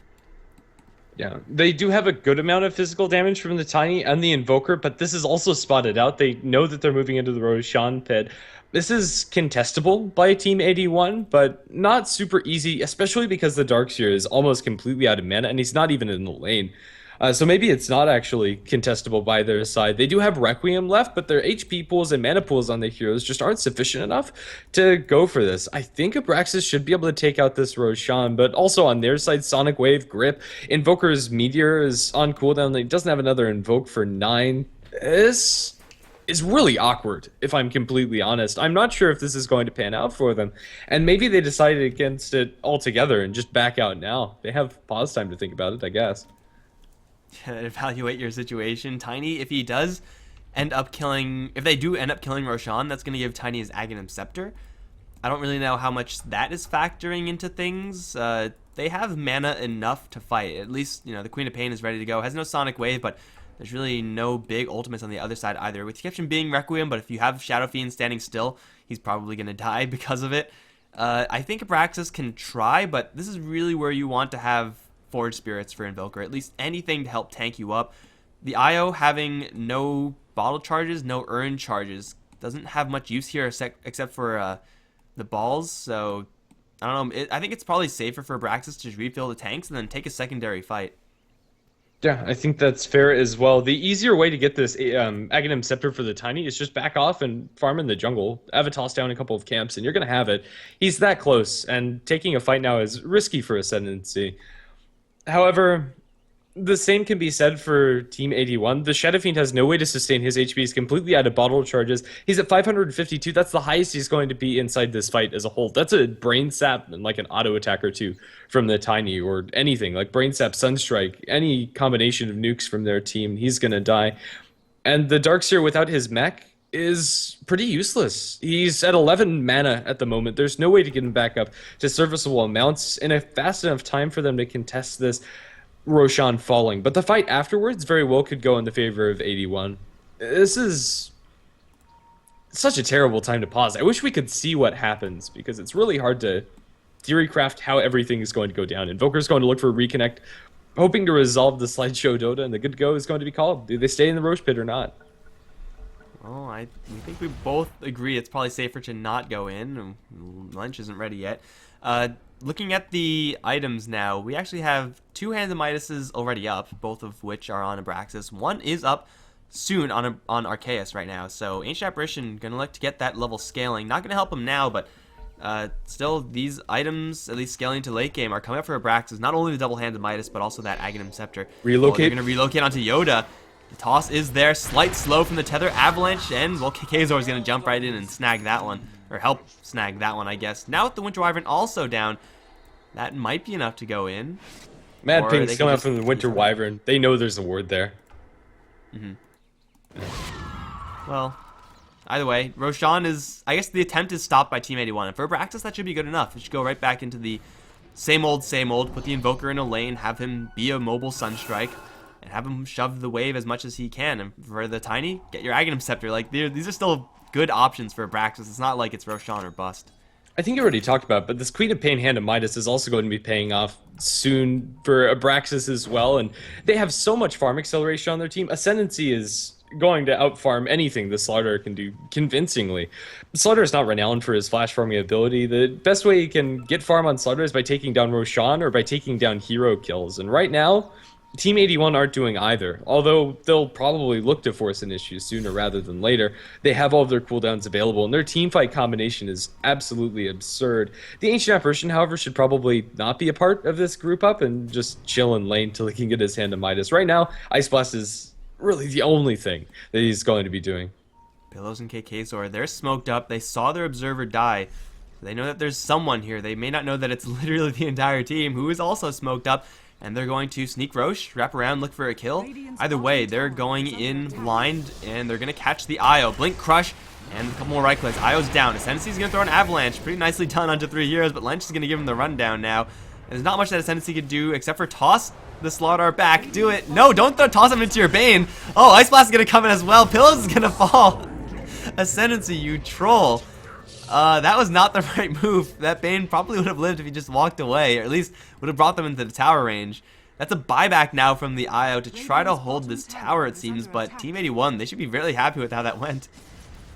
Yeah, they do have a good amount of physical damage from the Tiny and the Invoker, but this is also spotted out. They know that they're moving into the Roshan pit. This is contestable by Team 81, but not super easy, especially because the Darkseer is almost completely out of mana, and he's not even in the lane. So maybe it's not actually contestable by their side. They do have Requiem left, but their HP pools and mana pools on their heroes just aren't sufficient enough to go for this. I think Abraxas should be able to take out this Roshan, but also on their side, Sonic Wave, Grip, Invoker's Meteor is on cooldown. He doesn't have another Invoke for 9. This is really awkward, if I'm completely honest. I'm not sure if this is going to pan out for them, and maybe they decided against it altogether and just back out now. They have pause time to think about it, I guess. Evaluate your situation. Tiny, if he does end up killing, if they do end up killing Roshan, that's going to give Tiny his Aghanim Scepter. I don't really know how much that is factoring into things. They have mana enough to fight. At least, the Queen of Pain is ready to go. Has no Sonic Wave, but there's really no big ultimates on the other side either. With Kitchen being Requiem, but if you have Shadow Fiend standing still, he's probably going to die because of it. I think Abraxas can try, but this is really where you want to have Forge Spirits for Invoker, at least anything to help tank you up. The IO having no bottle charges, no urn charges, doesn't have much use here except for the balls, so I don't know. I think it's probably safer for Abraxas to just refill the tanks and then take a secondary fight. Yeah, I think that's fair as well. The easier way to get this Aghanim Scepter for the Tiny is just back off and farm in the jungle. Have a toss down a couple of camps, and you're going to have it. He's that close, and taking a fight now is risky for Ascendancy. However, the same can be said for Team 81. The Shadow Fiend has no way to sustain his HP. He's completely out of bottle charges. He's at 552. That's the highest he's going to be inside this fight as a whole. That's a Brain Sap and like an auto attack or two from the Tiny, or anything like Brain Sap, Sunstrike, any combination of nukes from their team. He's going to die. And the Darkseer without his mech is pretty useless. He's at 11 mana at the moment. There's no way to get him back up to serviceable amounts in a fast enough time for them to contest this Roshan falling. But the fight afterwards very well could go in the favor of 81. This is such a terrible time to pause. I wish we could see what happens, because it's really hard to theorycraft how everything is going to go down. Invoker's going to look for a reconnect, hoping to resolve the slideshow Dota, and the good go is going to be called. Do they stay in the Roche pit or not? Well, I think we both agree it's probably safer to not go in. Lunch isn't ready yet. Looking at the items now, we actually have 2 Hands of Midases already up, both of which are on Abraxas. One is up soon on Arceus right now, so Ancient Apparition gonna look to get that level scaling. Not gonna help him now, but still, these items, at least scaling to late game, are coming up for Abraxas. Not only the double Hand of Midas, but also that Aghanim Scepter. Relocate. They're gonna relocate onto Yoda. The toss is there, slight slow from the tether, Avalanche, and well, Kazor is going to jump right in and snag that one, or help snag that one, I guess. Now with the Winter Wyvern also down, that might be enough to go in. Mad Pink's coming out from the Winter Wyvern. They know there's a ward there. Well, either way, Roshan is, I guess the attempt is stopped by Team 81, and for Abraxas that should be good enough. It should go right back into the same old, put the Invoker in a lane, have him be a mobile Sunstrike, and have him shove the wave as much as he can. And for the Tiny, get your Aghanim Scepter. Like, these are still good options for Abraxas. It's not like it's Roshan or bust. I think you already talked about it, but this Queen of Pain Hand of Midas is also going to be paying off soon for Abraxas as well. And they have so much farm acceleration on their team. Ascendancy is going to outfarm anything the Slaughter can do convincingly. Slaughter is not renowned for his flash farming ability. The best way you can get farm on Slaughter is by taking down Roshan or by taking down hero kills. And right now, Team 81 aren't doing either, although they'll probably look to force an issue sooner rather than later. They have all of their cooldowns available, and their team fight combination is absolutely absurd. The Ancient Apparition, however, should probably not be a part of this group up and just chill in lane till he can get his hand to Midas. Right now, Ice Blast is really the only thing that he's going to be doing. Pillows and KKzor, they're smoked up. They saw their observer die. They know that there's someone here. They may not know that it's literally the entire team who is also smoked up. And they're going to sneak Roche, wrap around, look for a kill. Either way, they're going in blind, and they're going to catch the IO. Blink, Crush, and a couple more right clicks. IO's down. Ascendancy's going to throw an Avalanche. Pretty nicely done onto 3 heroes, but Lench is going to give him the rundown now. And there's not much that Ascendancy could do except for toss the Slaughter back. Do it. No, don't toss him into your Bane. Oh, Ice Blast is going to come in as well. Pillows is going to fall. Ascendancy, you troll. That was not the right move. That Bane probably would have lived if he just walked away, or at least would have brought them into the tower range. That's a buyback now from the IO to try to hold this tower, it seems, but Team 81, they should be really happy with how that went.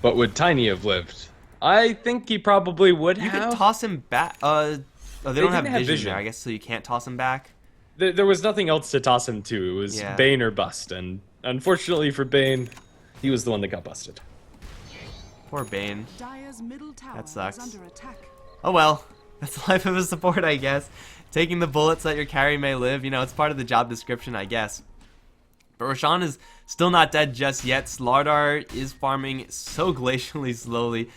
But would Tiny have lived? I think he probably would You have. could toss him back. They don't have didn't have vision vision. there, I guess, so you can't toss him back. There was nothing else to toss him to. It was Yeah. Bane or bust, and unfortunately for Bane, he was the one that got busted. Poor Bane. Dire's middle tower That sucks. is under attack. Oh well, that's the life of a support, I guess. Taking the bullets that your carry may live, you know, it's part of the job description, I guess. But Roshan is still not dead just yet. Slardar is farming so glacially slowly.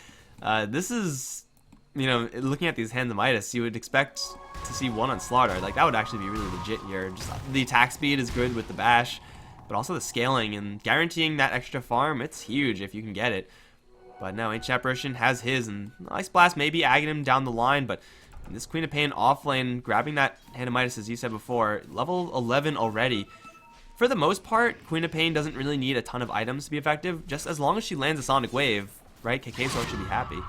This is, you know, looking at these hands of Midas, you would expect to see one on Slardar. Like, that would actually be really legit here. Just the attack speed is good with the bash, but also the scaling and guaranteeing that extra farm, it's huge if you can get it. But no, Ancient Apparition has his, and Ice Blast maybe agging him down the line, but this Queen of Pain off lane, grabbing that Hand of Midas, as you said before, level 11 already. For the most part, Queen of Pain doesn't really need a ton of items to be effective, just as long as she lands a Sonic Wave, right? KKzor should be happy.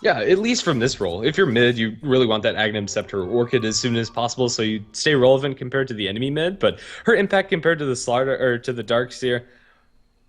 Yeah, at least from this role. If you're mid, you really want that Aghanim Scepter or Orchid as soon as possible, so you stay relevant compared to the enemy mid. But her impact compared to the Slaughter or to the Darkseer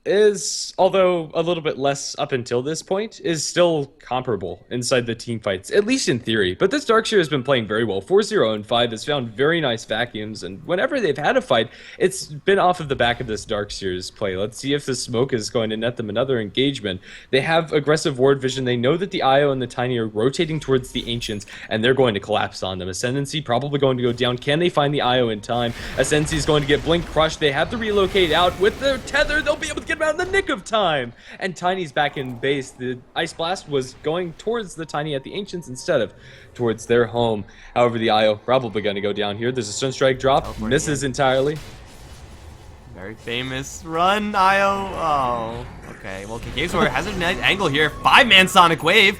is, although a little bit less up until this point, is still comparable inside the team fights, at least in theory. But this Darkseer has been playing very well. 4-0 and 5 has found very nice vacuums, and whenever they've had a fight, it's been off of the back of this Darkseer's play. Let's see if the smoke is going to net them another engagement. They have aggressive ward vision. They know that the IO and the Tiny are rotating towards the Ancients, and they're going to collapse on them. Ascendancy probably going to go down. Can they find the IO in time? Ascendancy is going to get Blink crushed. They have to relocate out. With their tether, they'll be able to get him out in the nick of time. And Tiny's back in base. The Ice Blast was going towards the Tiny at the Ancients instead of towards their home. However, the IO probably going to go down here. There's a Sunstrike drop. Misses entirely. Very famous run, IO. Oh, okay. Well, KKzor has a nice angle here. 5-man Sonic Wave.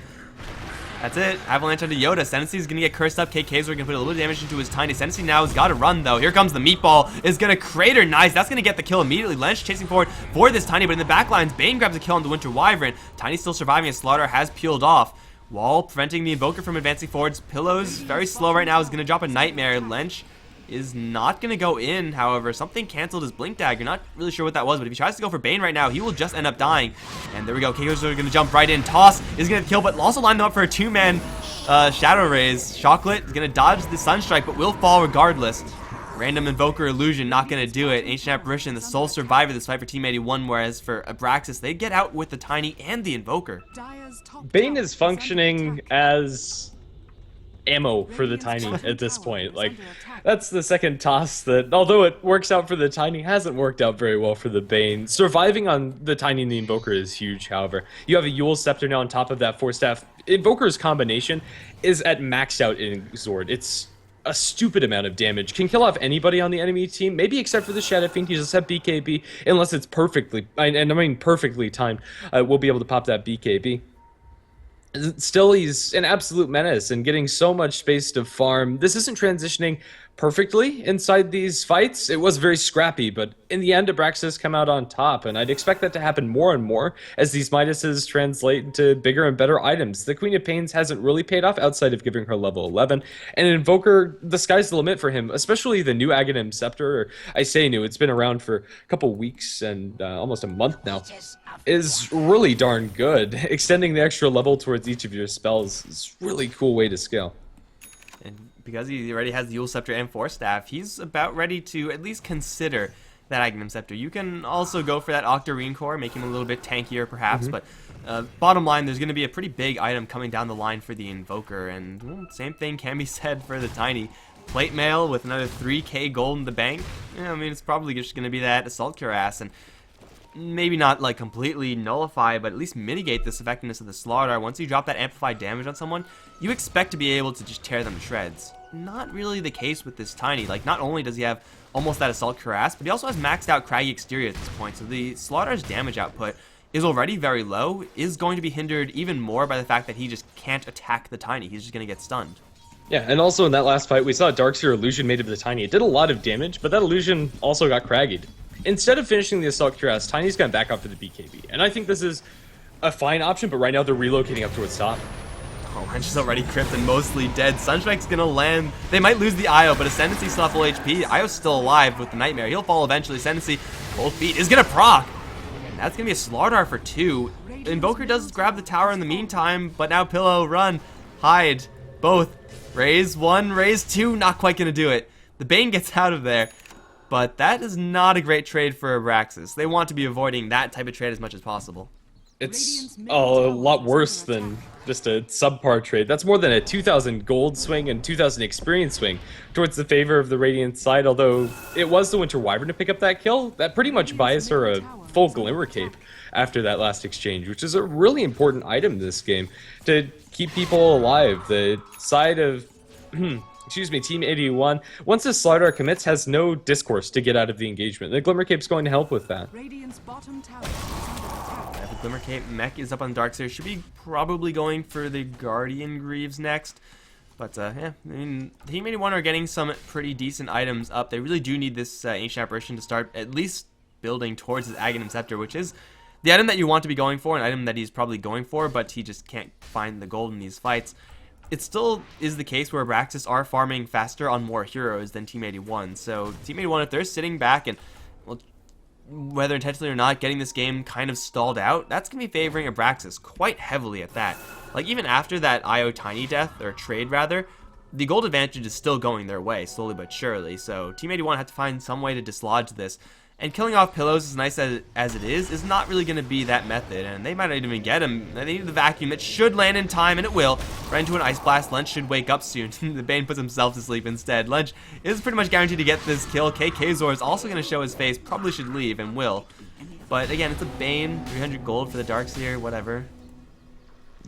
That's it. Avalanche onto Yoda. Ascendancy is going to get cursed up. KKzor going to put a little bit of damage into his Tiny. Ascendancy now has got to run, though. Here comes the Meatball. Is going to crater. Nice. That's going to get the kill immediately. Lench chasing forward for this Tiny, but in the back lines, Bane grabs a kill on the Winter Wyvern. Tiny still surviving as Slaughter has peeled off. Wall preventing the Invoker from advancing forwards. Pillows, very slow right now, is going to drop a Nightmare. Lench is not going to go in, however. Something canceled his Blink Dagger. Not really sure what that was, but if he tries to go for Bane right now, he will just end up dying. And there we go. KKzor going to jump right in. Toss is going to kill, but also line them up for a 2-man Shadow Raise. Chocolate is going to dodge the Sunstrike, but will fall regardless. Random Invoker Illusion, not going to do it. Ancient Apparition, the sole survivor of this fight for Team 81, whereas for Abraxas, they get out with the Tiny and the Invoker. Dire's top Bane tower is under functioning attack. as ammo for the Tiny at this point. Like, that's the second toss that, although it works out for the Tiny, hasn't worked out very well for the Bane. Surviving on the Tiny and the Invoker is huge, however. You have a Yule Scepter now on top of that 4-staff. Invoker's combination is at maxed out in Zord. It's a stupid amount of damage. Can kill off anybody on the enemy team, maybe except for the Shadow Fiend. He just have BKB, unless it's perfectly, and I mean perfectly timed. We'll be able to pop that BKB. Still, he's an absolute menace and getting so much space to farm. This isn't transitioning perfectly inside these fights. It was very scrappy, but in the end, Abraxas come out on top, and I'd expect that to happen more and more as these Midases translate into bigger and better items. The Queen of Pains hasn't really paid off outside of giving her level 11, and Invoker, the sky's the limit for him, especially the new Aghanim Scepter, or I say new, it's been around for a couple weeks and almost a month now, is really darn good. Extending the extra level towards each of your spells is a really cool way to scale. And because he already has the Yule Scepter and Force Staff, he's about ready to at least consider that Aghanim Scepter. You can also go for that Octarine Core, make him a little bit tankier perhaps, but bottom line, there's going to be a pretty big item coming down the line for the Invoker, and well, same thing can be said for the Tiny. Plate Mail with another 3k gold in the bank. Yeah, I mean, it's probably just going to be that Assault Cuirass, and maybe not like completely nullify, but at least mitigate this effectiveness of the Slaughter. Once you drop that amplified damage on someone, you expect to be able to just tear them to shreds. Not really the case with this Tiny. Like, not only does he have almost that Assault Cuirass, but he also has maxed out Craggy Exterior at this point, so the Slaughter's damage output is already very low, is going to be hindered even more by the fact that he just can't attack the Tiny. He's just going to get stunned. Yeah, and also in that last fight, we saw a Darkseer illusion made of the Tiny. It did a lot of damage, but that illusion also got craggied. Instead of finishing the Assault Cuirass, Tiny's gone back up to the BKB. And I think this is a fine option, but right now they're relocating up towards top. Oh, Wrench is already crypt and mostly dead. Sunstrike's gonna land. They might lose the Io, but Ascendancy still have full HP. Io's still alive with the Nightmare. He'll fall eventually. Ascendancy, Cold Feet is gonna proc. And that's gonna be a Slardar for 2. Invoker does grab the tower in the meantime, but now Pillow, run, hide, both. Raise 1, raise 2, not quite gonna do it. The Bane gets out of there. But that is not a great trade for Abraxas. They want to be avoiding that type of trade as much as possible. It's a lot worse than just a subpar trade. That's more than a 2,000 gold swing and 2,000 experience swing towards the favor of the Radiant side, although it was the Winter Wyvern to pick up that kill. That pretty much buys her a full Glimmer Cape after that last exchange, which is a really important item in this game to keep people alive. The side of... excuse me, Team 81, once this Slardar commits, has no discourse to get out of the engagement. The Glimmer Cape's going to help with that. Radiant's bottom tower is under attack. Yeah, the Glimmer Cape mech is up on Darkseer. Should be probably going for the Guardian Greaves next. But, yeah, I mean, Team 81 are getting some pretty decent items up. They really do need this Ancient Apparition to start at least building towards his Aghanim Scepter, which is the item that you want to be going for, an item that he's probably going for, but he just can't find the gold in these fights. It still is the case where Abraxas are farming faster on more heroes than Team 81. So Team 81, if they're sitting back and, well, whether intentionally or not, getting this game kind of stalled out, that's going to be favoring Abraxas quite heavily at that. Like, even after that Io Tiny death, or trade rather, the gold advantage is still going their way, slowly but surely. So Team 81 had to find some way to dislodge this. And killing off Pillows, as nice as it is not really going to be that method. And they might not even get him. They need the vacuum that should land in time, and it will. Right into an Ice Blast. Lench should wake up soon. The Bane puts himself to sleep instead. Lench is pretty much guaranteed to get this kill. KKzor is also going to show his face. Probably should leave, and will. But again, it's a Bane. 300 gold for the Darkseer, whatever.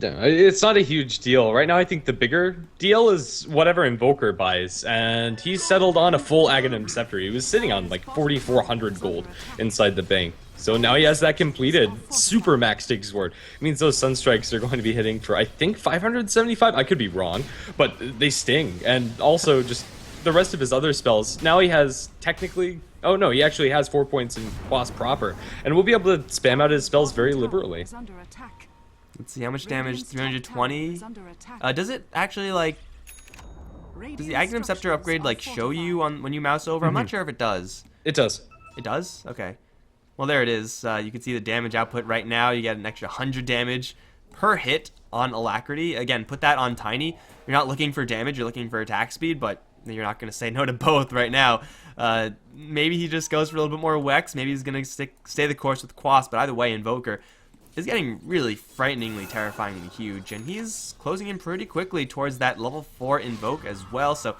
Yeah, it's not a huge deal. Right now, I think the bigger deal is whatever Invoker buys, and he's settled on a full Aghanim Scepter. He was sitting on like 4,400 gold inside the bank. So now he has that completed super max Dig Sword. It means those Sunstrikes are going to be hitting for, I think, 575? I could be wrong, but they sting. And also just the rest of his other spells. Now he has technically... Oh no, he actually has 4 points in Quas proper, and we'll be able to spam out his spells very liberally. Let's see, how much damage? 320? Does it actually, like... Does the Aghanim Scepter upgrade, like, show you on when you mouse over? I'm not sure if it does. It does. It does? Okay. Well, there it is. You can see the damage output right now. You get an extra 100 damage per hit on Alacrity. Again, put that on Tiny. You're not looking for damage, you're looking for attack speed, but you're not going to say no to both right now. Maybe he just goes for a little bit more Wex. Maybe he's going to stay the course with Quas, but either way, Invoker is getting really frighteningly, terrifyingly huge, and he's closing in pretty quickly towards that level 4 Invoke as well, so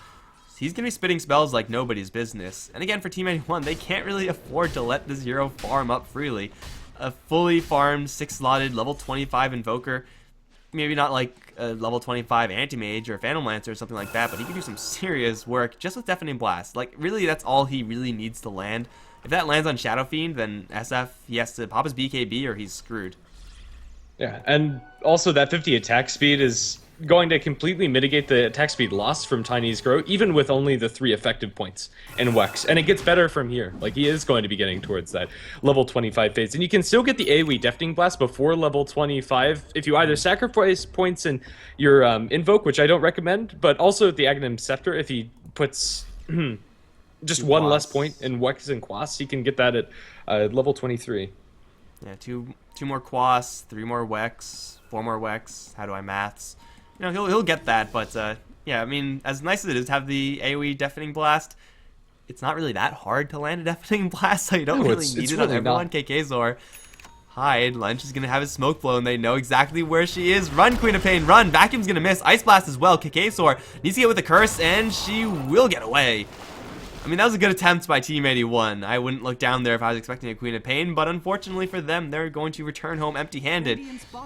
he's going to be spitting spells like nobody's business. And again, for Team 81, they can't really afford to let this hero farm up freely. A fully farmed, 6-slotted, level 25 Invoker, maybe not like a level 25 Anti-Mage or Phantom Lancer or something like that, but he can do some serious work just with Deafening Blast. Like, really, that's all he really needs to land. If that lands on Shadow Fiend, then SF, he has to pop his BKB or he's screwed. Yeah, and also that 50 attack speed is going to completely mitigate the attack speed loss from Tiny's Grow, even with only the 3 effective points in Wex. And it gets better from here. Like, he is going to be getting towards that level 25 phase. And you can still get the AoE Deafening Blast before level 25 if you either sacrifice points in your Invoke, which I don't recommend, but also the Aghanim Scepter, if he puts just 1 less point in Wex and Quas, he can get that at level 23. Yeah, two more Quas, 3 more Wex, 4 more Wex. How do I maths? You know, he'll get that, but Yeah, I mean, as nice as it is to have the AoE Deafening Blast, it's not really that hard to land a Deafening Blast, so you don't No, really it's need it really on everyone. not. KKzor hide. Lunch is going to have his smoke blown. They know exactly where she is. Run, Queen of Pain, run. Vacuum's going to miss. Ice Blast as well. KKzor needs to get with a curse, and she will get away. I mean, that was a good attempt by Team81. I wouldn't look down there if I was expecting a Queen of Pain, but unfortunately for them, they're going to return home empty-handed.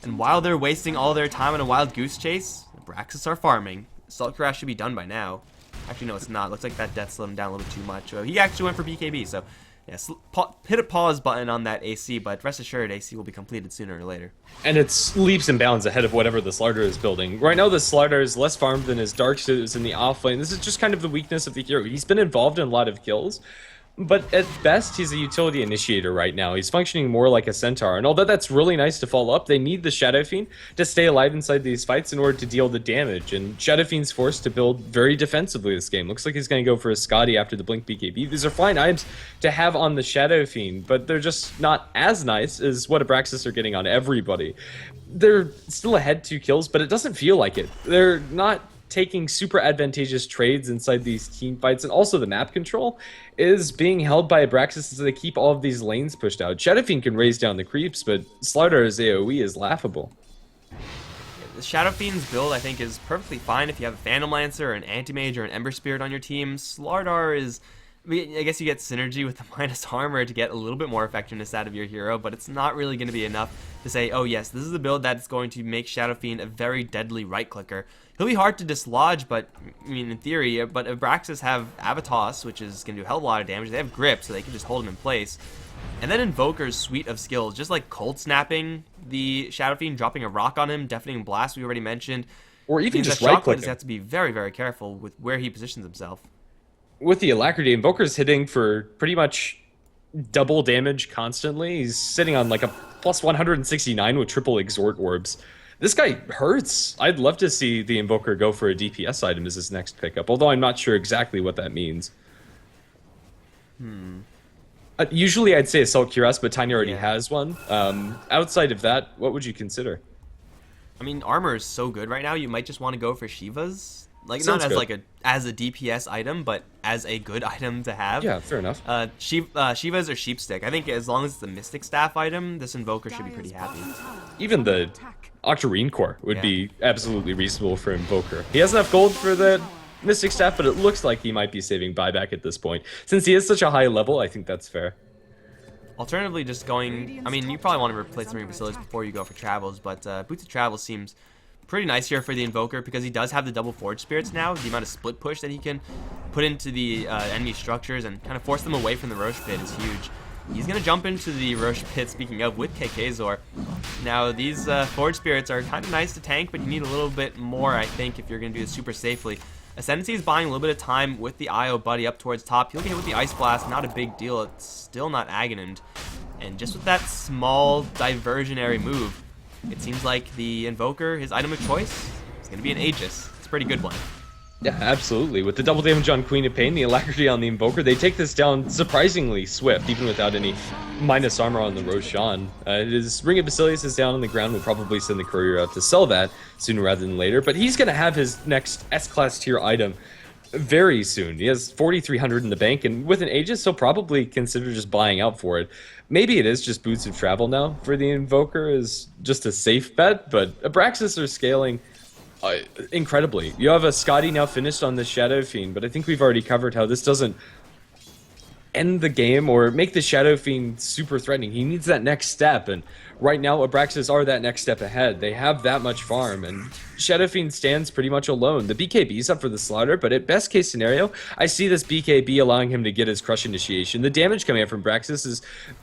And while they're wasting all their time on a wild goose chase, Abraxas are farming. Salt Crash should be done by now. Actually, no, it's not. Looks like that death slowed him down a little bit too much. He actually went for BKB, so yeah, hit a pause button on that AC, but rest assured, AC will be completed sooner or later. And it's leaps and bounds ahead of whatever the Slardar is building. Right now, the Slardar is less farmed than his Darksters in the offlane. This is just kind of the weakness of the hero. He's been involved in a lot of kills, but at best, he's a utility initiator right now. He's functioning more like a Centaur, and although that's really nice to follow up, they need the Shadow Fiend to stay alive inside these fights in order to deal the damage, and Shadow Fiend's forced to build very defensively this game. Looks like he's going to go for a Scotty after the Blink BKB. These are fine items to have on the Shadow Fiend, but they're just not as nice as what Abraxas are getting on everybody. They're still ahead 2 kills, but it doesn't feel like it. They're not taking super advantageous trades inside these team fights, and also the map control is being held by Abraxas as they keep all of these lanes pushed out. Shadow Fiend can raise down the creeps, but Slardar's AoE is laughable. The Shadow Fiend's build, I think, is perfectly fine if you have a Phantom Lancer or an Anti-Mage or an Ember Spirit on your team. Slardar is... I mean, I guess you get synergy with the minus armor to get a little bit more effectiveness out of your hero, but it's not really going to be enough to say, oh yes, this is a build that's going to make Shadow Fiend a very deadly right-clicker. He'll be hard to dislodge, but, I mean, in theory, but Abraxas have Avatos, which is going to do a hell of a lot of damage. They have Grip, so they can just hold him in place. And then Invoker's suite of skills, just like cold snapping the Shadow Fiend, dropping a rock on him, deafening blast we already mentioned. Or even just right-click. right-clicking. He has to be very, very careful with where he positions himself. With the Alacrity, Invoker's hitting for pretty much double damage constantly. He's sitting on like a plus 169 with triple Exhort Orbs. This guy hurts. I'd love to see the Invoker go for a DPS item as his next pickup, although I'm not sure exactly what that means. Usually I'd say Assault Cuirass, but Tiny already has one. Outside of that, what would you consider? I mean, armor is so good right now, you might just want to go for Shiva's. Like, Sounds not as good. like as a DPS item, but as a good item to have. Yeah, fair enough. Shiva's or Sheepstick. I think as long as it's a Mystic Staff item, this Invoker should be pretty happy. Even the Octarine Core would be absolutely reasonable for Invoker. He has enough gold for the Mystic Staff, but it looks like he might be saving buyback at this point. Since he is such a high level, I think that's fair. Alternatively, just going... I mean, you probably want to replace the Marine Basilisk before you go for Travels, but Boots of Travel seems pretty nice here for the Invoker because he does have the double Forge Spirits now. The amount of split push that he can put into the enemy structures and kind of force them away from the Roche Pit is huge. He's going to jump into the Roche Pit, speaking of, with KKzor. Now, these Forge Spirits are kind of nice to tank, but you need a little bit more, I think, if you're going to do this super safely. Ascendancy is buying a little bit of time with the IO buddy up towards top. He'll get hit with the Ice Blast, not a big deal. It's still not Aghanim'd. And just with that small diversionary move, it seems like the Invoker, his item of choice, is going to be an Aegis. It's a pretty good one. Yeah, absolutely. With the double damage on Queen of Pain, the Alacrity on the Invoker, they take this down surprisingly swift, even without any minus armor on the Roshan. His Ring of Basilius is down on the ground. We'll probably send the courier out to sell that sooner rather than later, but he's going to have his next S-Class tier item very soon. He has 4,300 in the bank, and with an Aegis, he'll probably consider just buying out for it. Maybe it is just Boots of Travel now for the Invoker is just a safe bet, but Abraxas are scaling incredibly. You have a Scotty now finished on the Shadow Fiend, but I think we've already covered how this doesn't end the game or make the Shadow Fiend super threatening. He needs that next step, and right now Abraxas are that next step ahead. They have that much farm, and Shadow Fiend stands pretty much alone. The BKB is up for the slaughter, but at best case scenario, I see this BKB allowing him to get his Crush Initiation. The damage coming out from Abraxas is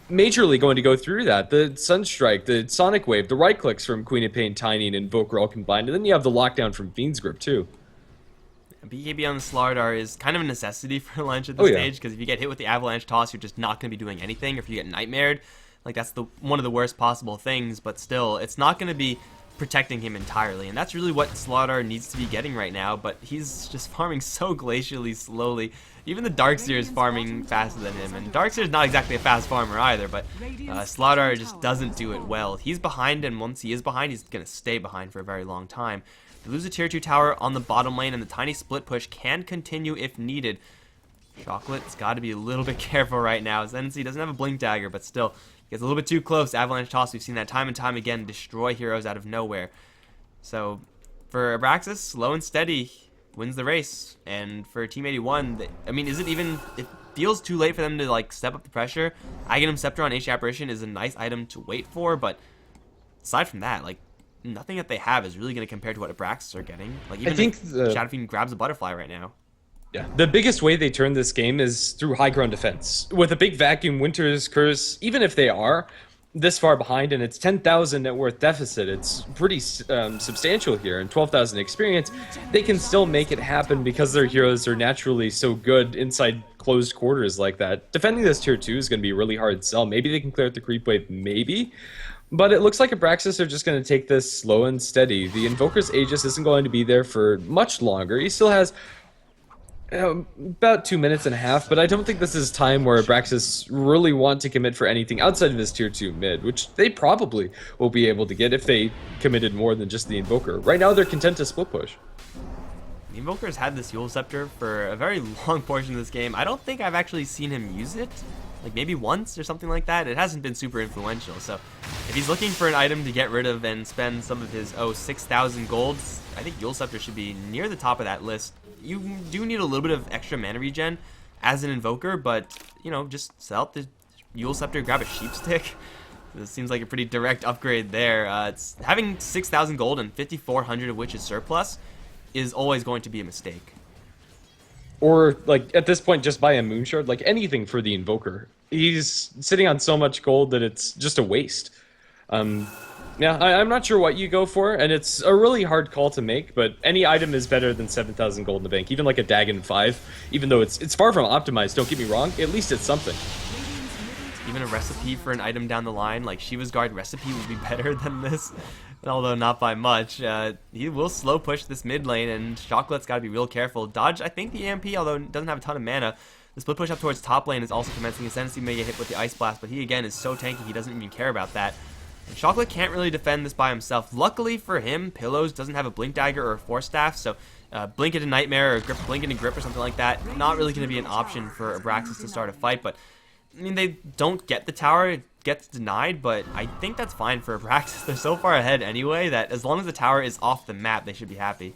majorly going to go through that. The Sunstrike, the Sonic Wave, the right clicks from Queen of Pain, Tiny, and Invoker all combined, and then you have the lockdown from Fiend's Grip too. BKB on the Slardar is kind of a necessity for Lunch at this stage, because if you get hit with the Avalanche Toss, you're just not going to be doing anything. Or if you get Nightmared, like that's one of the worst possible things, but still, it's not going to be protecting him entirely, and that's really what Slardar needs to be getting right now, but he's just farming so glacially slowly. Even the Darkseer is farming faster than him, and Darkseer is not exactly a fast farmer either, but Slardar just doesn't do it well. He's behind, and once he is behind, he's going to stay behind for a very long time. They lose a tier 2 tower on the bottom lane, and the tiny split push can continue if needed. Chocolate's got to be a little bit careful right now. Zenzi doesn't have a blink dagger, but still gets a little bit too close. Avalanche toss, we've seen that time and time again destroy heroes out of nowhere. So for Abraxas, slow and steady wins the race. And for Team 81, I mean, it feels too late for them to like step up the pressure. Aghanim Scepter on Ancient Apparition is a nice item to wait for, but aside from that, like, nothing that they have is really going to compare to what Abraxas are getting. Like, even I think Shadow Fiend grabs a butterfly right now. Yeah, the biggest way they turn this game is through high ground defense. With a big vacuum, Winter's Curse, even if they are this far behind and it's 10,000 net worth deficit, it's pretty substantial here, and 12,000 experience, they can still make it happen because their heroes are naturally so good inside closed quarters like that. Defending this tier 2 is going to be a really hard sell. Maybe they can clear out the creep wave, maybe. But it looks like Abraxas are just going to take this slow and steady. The Invoker's Aegis isn't going to be there for much longer. He still has about 2 minutes and a half, but I don't think this is time where Abraxas really want to commit for anything outside of this tier 2 mid, which they probably will be able to get if they committed more than just the Invoker. Right now, they're content to split push. The Invoker's had this Yule Scepter for a very long portion of this game. I don't think I've actually seen him use it. Like maybe once or something like that. It hasn't been super influential. So if he's looking for an item to get rid of and spend some of his 6,000 golds, I think Yule Scepter should be near the top of that list. You do need a little bit of extra mana regen as an Invoker, but you know, just sell out the Yule Scepter, grab a Sheep Stick. This seems like a pretty direct upgrade there. It's having 6,000 gold and 5,400 of which is surplus is always going to be a mistake. Or, like, at this point, just buy a Moonshard. Like, anything for the Invoker. He's sitting on so much gold that it's just a waste. Yeah, I'm not sure what you go for, and it's a really hard call to make, but any item is better than 7,000 gold in the bank. Even like a Dagon 5, even though it's far from optimized, don't get me wrong, at least it's something. Even a recipe for an item down the line, like Shiva's Guard recipe, would be better than this. Although not by much. He will slow push this mid lane, and Chocolate's got to be real careful. Dodge, I think, the EMP, although it doesn't have a ton of mana. The split push up towards top lane is also commencing. Ascendancy may get hit with the Ice Blast, but he, again, is so tanky he doesn't even care about that. And Chocolate can't really defend this by himself. Luckily for him, Pillows doesn't have a Blink Dagger or a Force Staff, so Blink into Nightmare or Blink into Grip or something like that, not really going to be an option for Abraxas to start a fight, but I mean, they don't get the tower, it gets denied, but I think that's fine for Abraxas. They're so far ahead anyway that as long as the tower is off the map, they should be happy.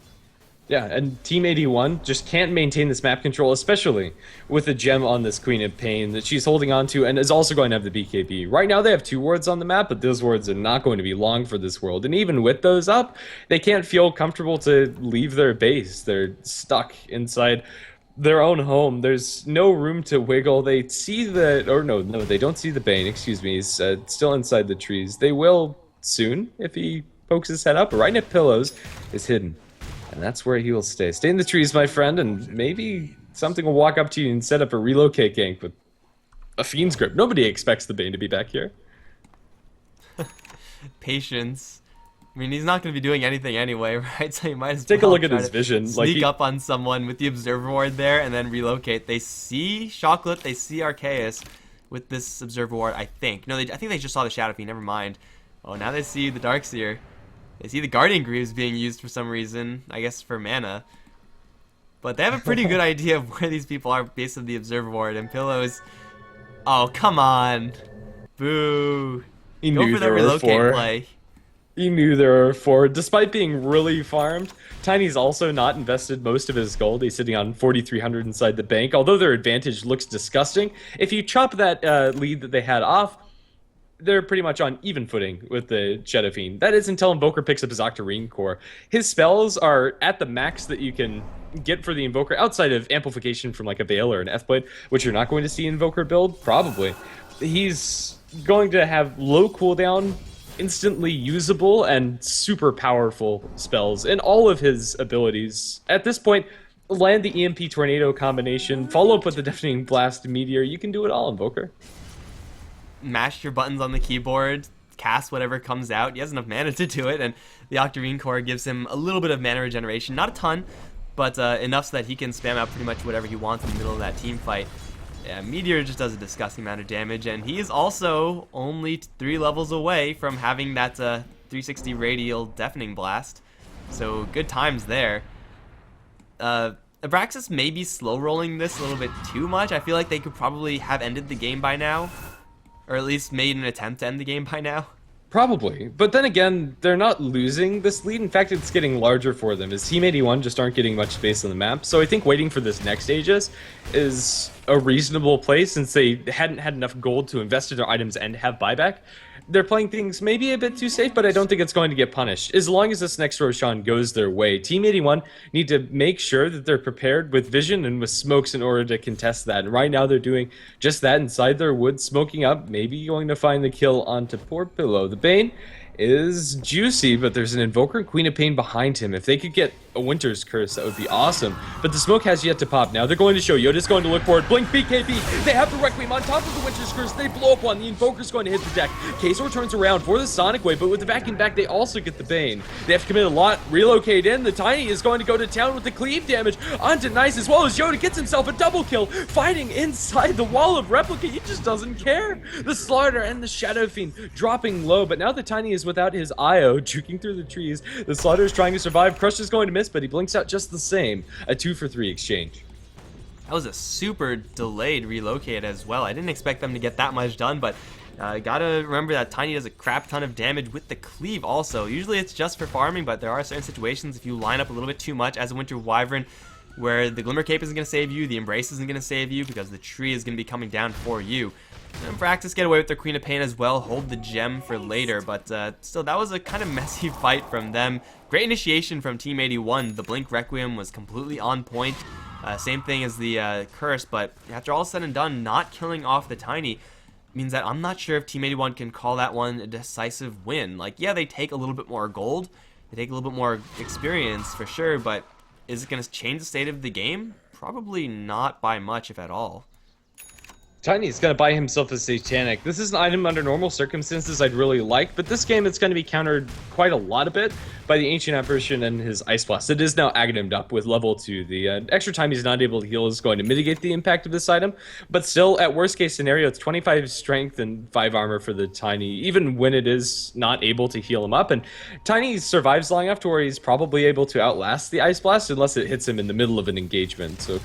Yeah, and Team 81 just can't maintain this map control, especially with the gem on this Queen of Pain that she's holding on to and is also going to have the BKB. Right now they have 2 wards on the map, but those wards are not going to be long for this world. And even with those up, they can't feel comfortable to leave their base. They're stuck inside their own home. There's no room to wiggle. They see the, or no, they don't see the Bane, excuse me. He's still inside the trees. They will soon if he pokes his head up. Right at Pillows is hidden. And that's where he will stay. Stay in the trees, my friend, and maybe something will walk up to you and set up a relocate gank with a Fiend's Grip. Nobody expects the Bane to be back here. Patience. I mean, he's not going to be doing anything anyway, right? So you might as well take a look at his vision. Sneak up on someone with the Observer Ward there and then relocate. They see Chocolate, they see Arceus with this Observer Ward, I think. No, I think they just saw the Shadow Fiend, never mind. Oh, now they see the Darkseer. They see the Guardian Greaves being used for some reason, I guess for mana. But they have a pretty good idea of where these people are based on the Observer Ward. And Pillows, oh, come on. Boo. He Go knew for the there were relocate 4. play. He knew there were 4. Despite being really farmed, Tiny's also not invested most of his gold. He's sitting on 4,300 inside the bank. Although their advantage looks disgusting, if you chop that lead that they had off, they're pretty much on even footing with the Shadow Fiend. That is until Invoker picks up his Octarine Core. His spells are at the max that you can get for the Invoker, outside of amplification from like a Veil or an F-Blade, which you're not going to see Invoker build, probably. He's going to have low cooldown, instantly usable, and super powerful spells in all of his abilities. At this point, land the EMP Tornado combination, follow up with the Deafening Blast Meteor. You can do it all, Invoker. Mash your buttons on the keyboard, cast whatever comes out. He has enough mana to do it, and the Octarine Core gives him a little bit of mana regeneration. Not a ton, but enough so that he can spam out pretty much whatever he wants in the middle of that team fight. Yeah, Meteor just does a disgusting amount of damage, and he is also only 3 levels away from having that 360 Radial Deafening Blast. So good times there. Abraxas may be slow rolling this a little bit too much. I feel like they could probably have ended the game by now, or at least made an attempt to end the game by now. Probably, but then again, they're not losing this lead. In fact, it's getting larger for them, as Team81 just aren't getting much space on the map. So I think waiting for this next Aegis is a reasonable play, since they hadn't had enough gold to invest in their items and have buyback. They're playing things maybe a bit too safe, but I don't think it's going to get punished. As long as this next Roshan goes their way, Team81 need to make sure that they're prepared with vision and with smokes in order to contest that. And right now they're doing just that inside their woods, smoking up, maybe going to find the kill onto poor Pillow. The Bane is juicy, but there's an Invoker and Queen of Pain behind him. If they could get a Winter's Curse, that would be awesome. But the smoke has yet to pop. Now they're going to show. Yoda's going to look for it. Blink BKB. They have the Requiem on top of the Winter's Curse. They blow up one. The Invoker's going to hit the deck. Kazor turns around for the Sonic Wave, but with the vacuum back, they also get the Bane. They have to commit a lot. Relocate in. The Tiny is going to go to town with the cleave damage onto Nice, as well as Yoda gets himself a double kill. Fighting inside the wall of Replica. He just doesn't care. The Slaughter and the Shadow Fiend dropping low, but now the Tiny is without his IO, juking through the trees. The Slaughter is trying to survive. Crush is going to miss, but he blinks out just the same. A 2-for-3 exchange. That was a super delayed relocate as well. I didn't expect them to get that much done, but gotta remember that Tiny does a crap ton of damage with the cleave also. Usually it's just for farming, but there are certain situations if you line up a little bit too much as a Winter Wyvern where the Glimmer Cape isn't going to save you, the Embrace isn't going to save you because the tree is going to be coming down for you. And Abraxas get away with their Queen of Pain as well, hold the gem for later, but still, that was a kind of messy fight from them. Great initiation from Team81. The Blink Requiem was completely on point. Same thing as the Curse, but after all said and done, not killing off the Tiny means that I'm not sure if Team81 can call that one a decisive win. Like, yeah, they take a little bit more gold, they take a little bit more experience for sure, but is it going to change the state of the game? Probably not by much, if at all. Tiny's gonna buy himself a Satanic. This is an item under normal circumstances I'd really like, but this game it's gonna be countered quite a lot of bit by the Ancient Apparition and his Ice Blast. It is now agonimed up with level 2. The extra time he's not able to heal is going to mitigate the impact of this item, but still, at worst case scenario, it's 25 strength and 5 armor for the Tiny, even when it is not able to heal him up. And Tiny survives long enough to where he's probably able to outlast the Ice Blast unless it hits him in the middle of an engagement. So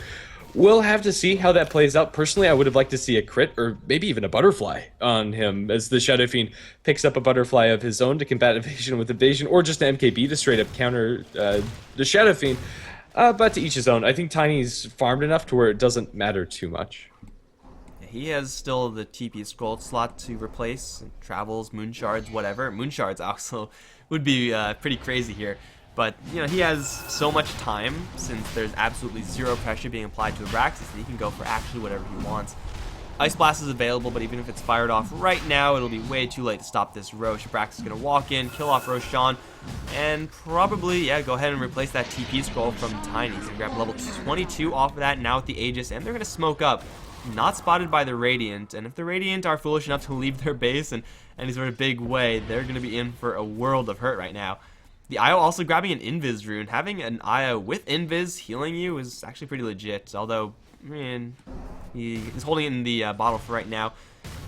we'll have to see how that plays out. Personally, I would have liked to see a crit or maybe even a butterfly on him as the Shadow Fiend picks up a butterfly of his own to combat evasion with evasion, or just an MKB to straight up counter the Shadow Fiend. But to each his own. I think Tiny's farmed enough to where it doesn't matter too much. He has still the TP scroll slot to replace, travels, moon shards, whatever. Moon shards also would be pretty crazy here. But, you know, he has so much time, since there's absolutely zero pressure being applied to Abraxas, that he can go for actually whatever he wants. Ice Blast is available, but even if it's fired off right now, it'll be way too late to stop this Rosh. Abraxas is going to walk in, kill off Roshan, and probably, yeah, go ahead and replace that TP scroll from Tiny. He's going to grab level 22 off of that now with the Aegis, and they're going to smoke up. Not spotted by the Radiant, and if the Radiant are foolish enough to leave their base in any sort of big way, they're going to be in for a world of hurt right now. The IO also grabbing an Invis rune. Having an IO with Invis healing you is actually pretty legit, although, man, he is holding it in the bottle for right now.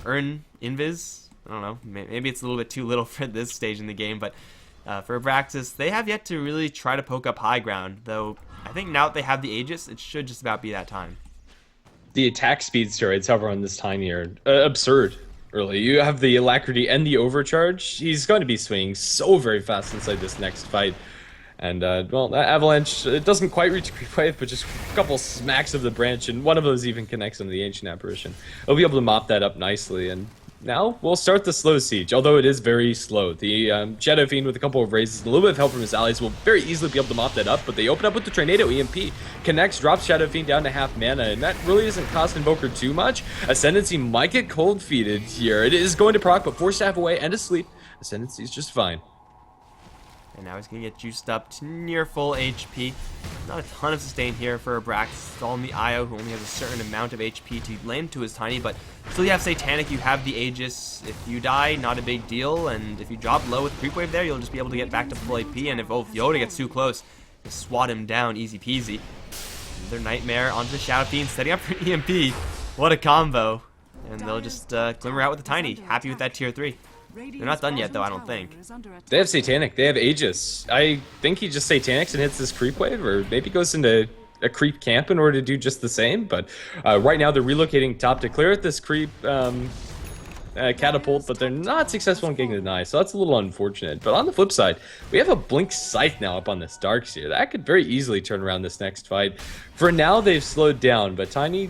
Earn Invis? I don't know, maybe it's a little bit too little for this stage in the game, but for Abraxas, they have yet to really try to poke up high ground, though I think now that they have the Aegis, it should just about be that time. The attack speed steroids, however, on this Tiny are absurd. Early, you have the Alacrity and the Overcharge. He's going to be swinging so very fast inside this next fight. And, well, that Avalanche, it doesn't quite reach Creep Wave, but just a couple smacks of the branch, and one of those even connects into the Ancient Apparition. He'll be able to mop that up nicely, and now we'll start the slow siege, although it is very slow. The Shadow Fiend with a couple of raises, a little bit of help from his allies, will very easily be able to mop that up, but they open up with the Tornado EMP. Connects, drops Shadow Fiend down to half mana, and that really doesn't cost Invoker too much. Ascendancy might get cold-feeded here. It is going to proc, but 4 staff away and asleep. Ascendancy is just fine. And now he's going to get juiced up to near full HP. Not a ton of sustain here for Abraxas. It's all in the IO, who only has a certain amount of HP to land to his Tiny, but still you have Satanic, you have the Aegis. If you die, not a big deal, and if you drop low with Creep Wave there, you'll just be able to get back to full AP, and if Yoda gets too close, just swat him down, easy peasy. Another Nightmare onto the Shadow Fiend, setting up for EMP. What a combo. And they'll just glimmer out with the Tiny. Happy with that tier 3. They're not done yet, though, I don't think. They have Satanic. They have Aegis. I think he just Satanics and hits this creep wave, or maybe goes into a creep camp in order to do just the same. But right now they're relocating top to clear out this creep catapult, but they're not successful in getting the deny, so that's a little unfortunate. But on the flip side, we have a Blink Scythe now up on this Darkseer. That could very easily turn around this next fight. For now, they've slowed down, but Tiny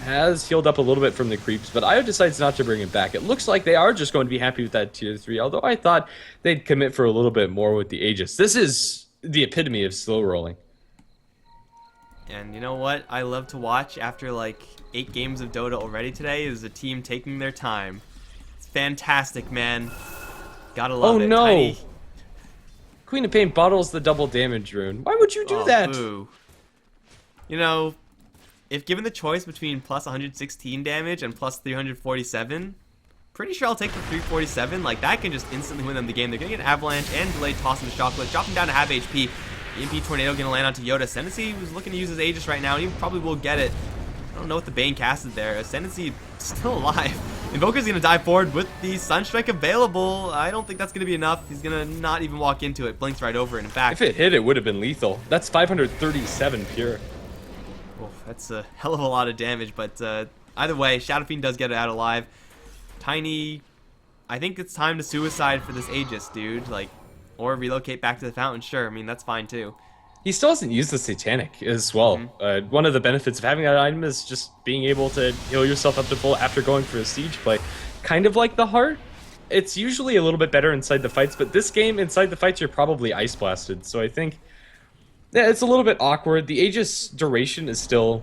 has healed up a little bit from the creeps, but Io decides not to bring it back. It looks like they are just going to be happy with that tier 3, although I thought they'd commit for a little bit more with the Aegis. This is the epitome of slow rolling. And you know what I love to watch after like 8 games of Dota already today is a team taking their time. It's fantastic, man. Gotta love it. Oh no! Tiny. Queen of Pain bottles the double damage rune. Why would you do that? Boo. You know, if given the choice between plus 116 damage and plus 347, pretty sure I'll take the 347. Like, that can just instantly win them the game. They're gonna get an Avalanche and delayed toss into Chocolate, drop him down to half HP. EMP Tornado gonna land onto Yoda. Ascendancy was looking to use his Aegis right now, and he probably will get it. I don't know what the Bane casted there. Ascendancy still alive. Invoker's gonna dive forward with the Sunstrike available. I don't think that's gonna be enough. He's gonna not even walk into it. Blinks right over it. In fact, If it hit, it would have been lethal. That's 537 pure. oh, that's a hell of a lot of damage. But either way, Shadow Fiend does get it out alive. Tiny, I think it's time to suicide for this Aegis, dude. Like, or relocate back to the fountain. Sure, I mean, that's fine too. He still hasn't used the Satanic as well. One of the benefits of having that item is just being able to heal yourself up to full after going for a siege play. Kind of like the Heart. It's usually a little bit better inside the fights, but this game, inside the fights, you're probably ice blasted. So I think, yeah, it's a little bit awkward. The Aegis duration is still...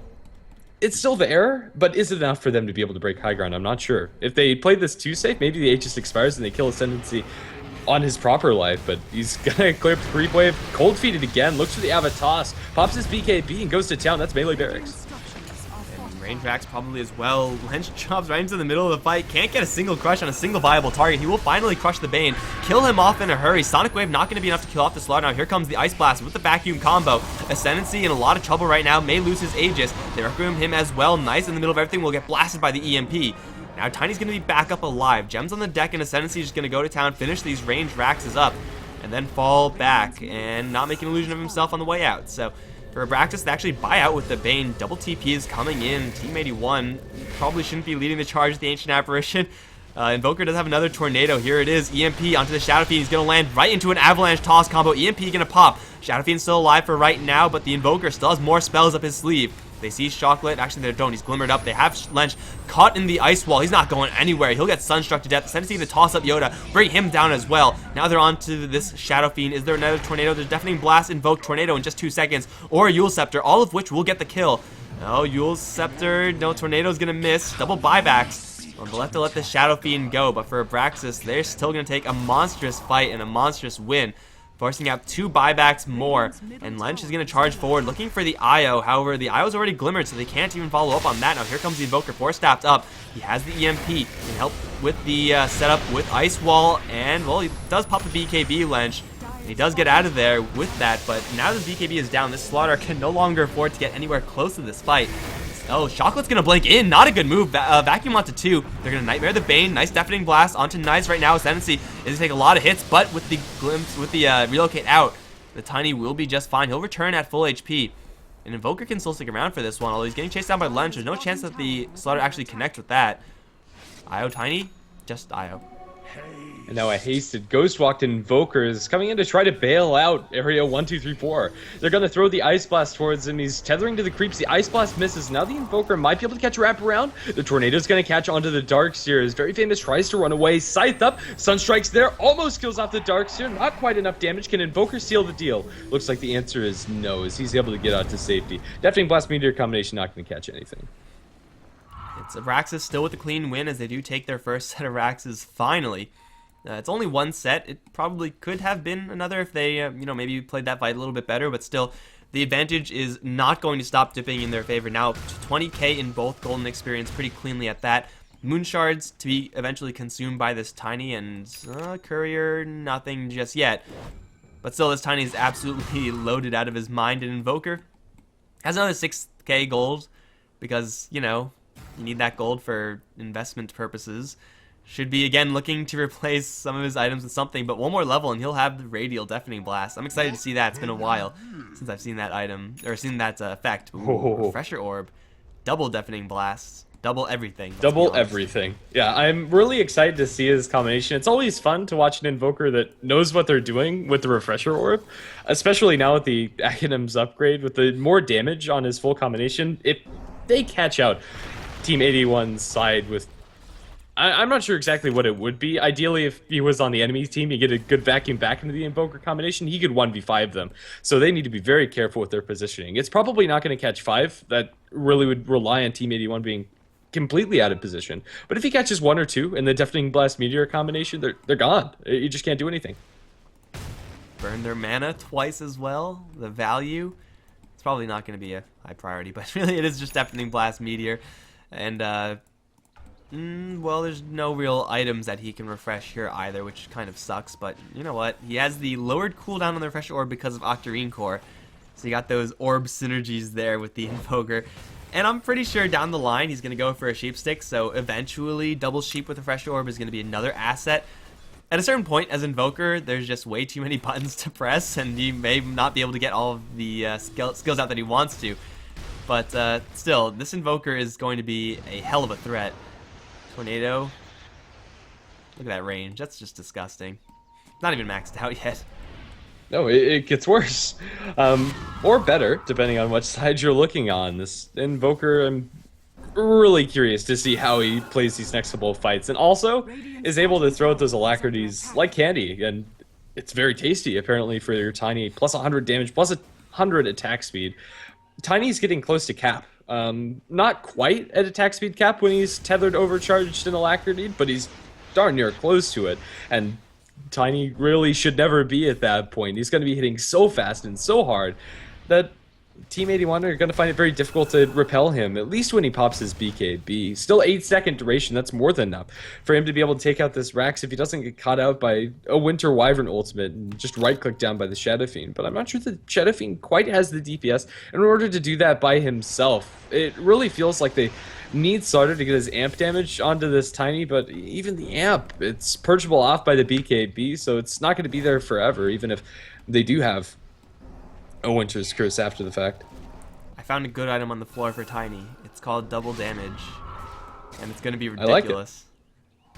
It's still there, but is it enough for them to be able to break high ground? I'm not sure. If they play this too safe, maybe the Aegis expires and they kill Ascendancy on his proper life, but he's gonna clear up the creep wave. Cold feet it again, looks for the Avatos, pops his BKB and goes to town. That's melee barracks. And range racks probably as well. Lynch chops right into the middle of the fight. Can't get a single crush on a single viable target. He will finally crush the Bane. Kill him off in a hurry. Sonic Wave not going to be enough to kill off the Slaughter. Now here comes the Ice Blast with the vacuum combo. Ascendancy in a lot of trouble right now. May lose his Aegis. They recommend him as well. Nice in the middle of everything. Will get blasted by the EMP. Now Tiny's going to be back up alive. Gems on the deck and Ascendancy is just going to go to town, finish these range racks up, and then fall back and not make an illusion of himself on the way out. So for Abraxas to actually buy out with the Bane, double TP is coming in. Team81 probably shouldn't be leading the charge with the Ancient Apparition. Invoker does have another Tornado. Here it is. EMP onto the Shadow Fiend. He's going to land right into an Avalanche toss combo. EMP going to pop. Shadow Fiend's still alive for right now, but the Invoker still has more spells up his sleeve. They see Chocolate. Actually, they don't. He's glimmered up. They have Lench caught in the ice wall. He's not going anywhere. He'll get sunstruck to death. Ascendancy to toss up Yoda. Bring him down as well. Now they're on to this Shadow Fiend. Is there another Tornado? There's Deafening Blast, Invoke, Tornado in just 2 seconds. Or a Yule Scepter, all of which will get the kill. No, Yule Scepter. No, Tornado's going to miss. Double buybacks. Well, they'll have to let the Shadow Fiend go. But for Abraxas, they're still going to take a monstrous fight and a monstrous win, forcing out 2 buybacks more, and Lench is going to charge forward looking for the IO. However, the IO's already glimmered, so they can't even follow up on that. Now here comes the Invoker, 4-staffed up. He has the EMP, can help with the setup with Ice Wall, and well, he does pop the BKB, Lench. And he does get out of there with that, but now the BKB is down. This Slaughter can no longer afford to get anywhere close to this fight. Oh, Chocolate's gonna blink in. Not a good move. Vacuum onto 2. They're gonna Nightmare the Bane. Nice Deafening Blast onto Nice right now. Ascendancy is gonna take a lot of hits, but with the glimpse, with the relocate out, the Tiny will be just fine. He'll return at full HP. And Invoker can still stick around for this one, although he's getting chased down by Lunch. There's no chance that the Slaughter actually connect with that. IO Tiny? Just IO. And now a hasted Ghost Walked Invoker is coming in to try to bail out area 1, 2, 3, 4. They're going to throw the Ice Blast towards him. He's tethering to the creeps. The Ice Blast misses. Now the Invoker might be able to catch a wrap around. The Tornado's going to catch onto the Darkseer. His very famous tries to run away. Scythe up. Sunstrike's there. Almost kills off the Darkseer. Not quite enough damage. Can Invoker seal the deal? Looks like the answer is no, as he's able to get out to safety. Deafening Blast Meteor combination not going to catch anything. It's Abraxas still with a clean win as they do take their first set of Raxes finally. It's only 1 set. It probably could have been another if they, maybe played that fight a little bit better. But still, the advantage is not going to stop dipping in their favor. Now, 20k in both Golden Experience pretty cleanly at that. Moon Shards to be eventually consumed by this Tiny, and Courier, nothing just yet. But still, this Tiny is absolutely loaded out of his mind. And Invoker has another 6k gold because, you need that gold for investment purposes. should be again looking to replace some of his items with something, but one more level and he'll have the radial deafening blast. I'm excited to see that. It's been a while since I've seen that item, or seen that effect. Ooh, refresher orb, double deafening blast, double everything. Double everything. Yeah, I'm really excited to see his combination. It's always fun to watch an invoker that knows what they're doing with the refresher orb, especially now with the Academ's upgrade, with the more damage on his full combination. If they catch out Team 81's side with, I'm not sure exactly what it would be. Ideally, if he was on the enemy team, you get a good vacuum back into the invoker combination, he could 1v5 them. So they need to be very careful with their positioning. It's probably not going to catch 5. That really would rely on Team 81 being completely out of position. But if he catches 1 or 2 in the Deafening Blast Meteor combination, they're gone. You just can't do anything. Burn their mana twice as well. The value, it's probably not going to be a high priority, but really it is just Deafening Blast Meteor. And, well, there's no real items that he can refresh here either, which kind of sucks. But you know what? He has the lowered cooldown on the refresher orb because of Octarine Core. So you got those orb synergies there with the Invoker. And I'm pretty sure down the line he's going to go for a Sheep Stick, so eventually double Sheep with Refresher Orb is going to be another asset. At a certain point, as Invoker, there's just way too many buttons to press, and he may not be able to get all of the skills out that he wants to. But still, this Invoker is going to be a hell of a threat. Tornado. Look at that range. That's just disgusting. Not even maxed out yet. No, it gets worse. Or better, depending on which side you're looking on. This Invoker, I'm really curious to see how he plays these next couple of fights. And also, is able to throw out those alacrities like candy. And it's very tasty, apparently, for your Tiny. Plus 100 damage, plus 100 attack speed. Tiny's getting close to cap. Not quite at attack speed cap when he's tethered, overcharged, and alacrity, but he's darn near close to it. And Tiny really should never be at that point. He's going to be hitting so fast and so hard that Team 81 are going to find it very difficult to repel him, at least when he pops his BKB. Still 8-second duration, that's more than enough for him to be able to take out this Rax if he doesn't get caught out by a Winter Wyvern ultimate and just right-click down by the Shadow Fiend. But I'm not sure the Shadow Fiend quite has the DPS in order to do that by himself. It really feels like they need Starter to get his amp damage onto this Tiny, but even the amp, it's purgeable off by the BKB, so it's not going to be there forever, even if they do have a Winter's Curse after the fact. I found a good item on the floor for Tiny. It's called Double Damage, and it's going to be ridiculous. I like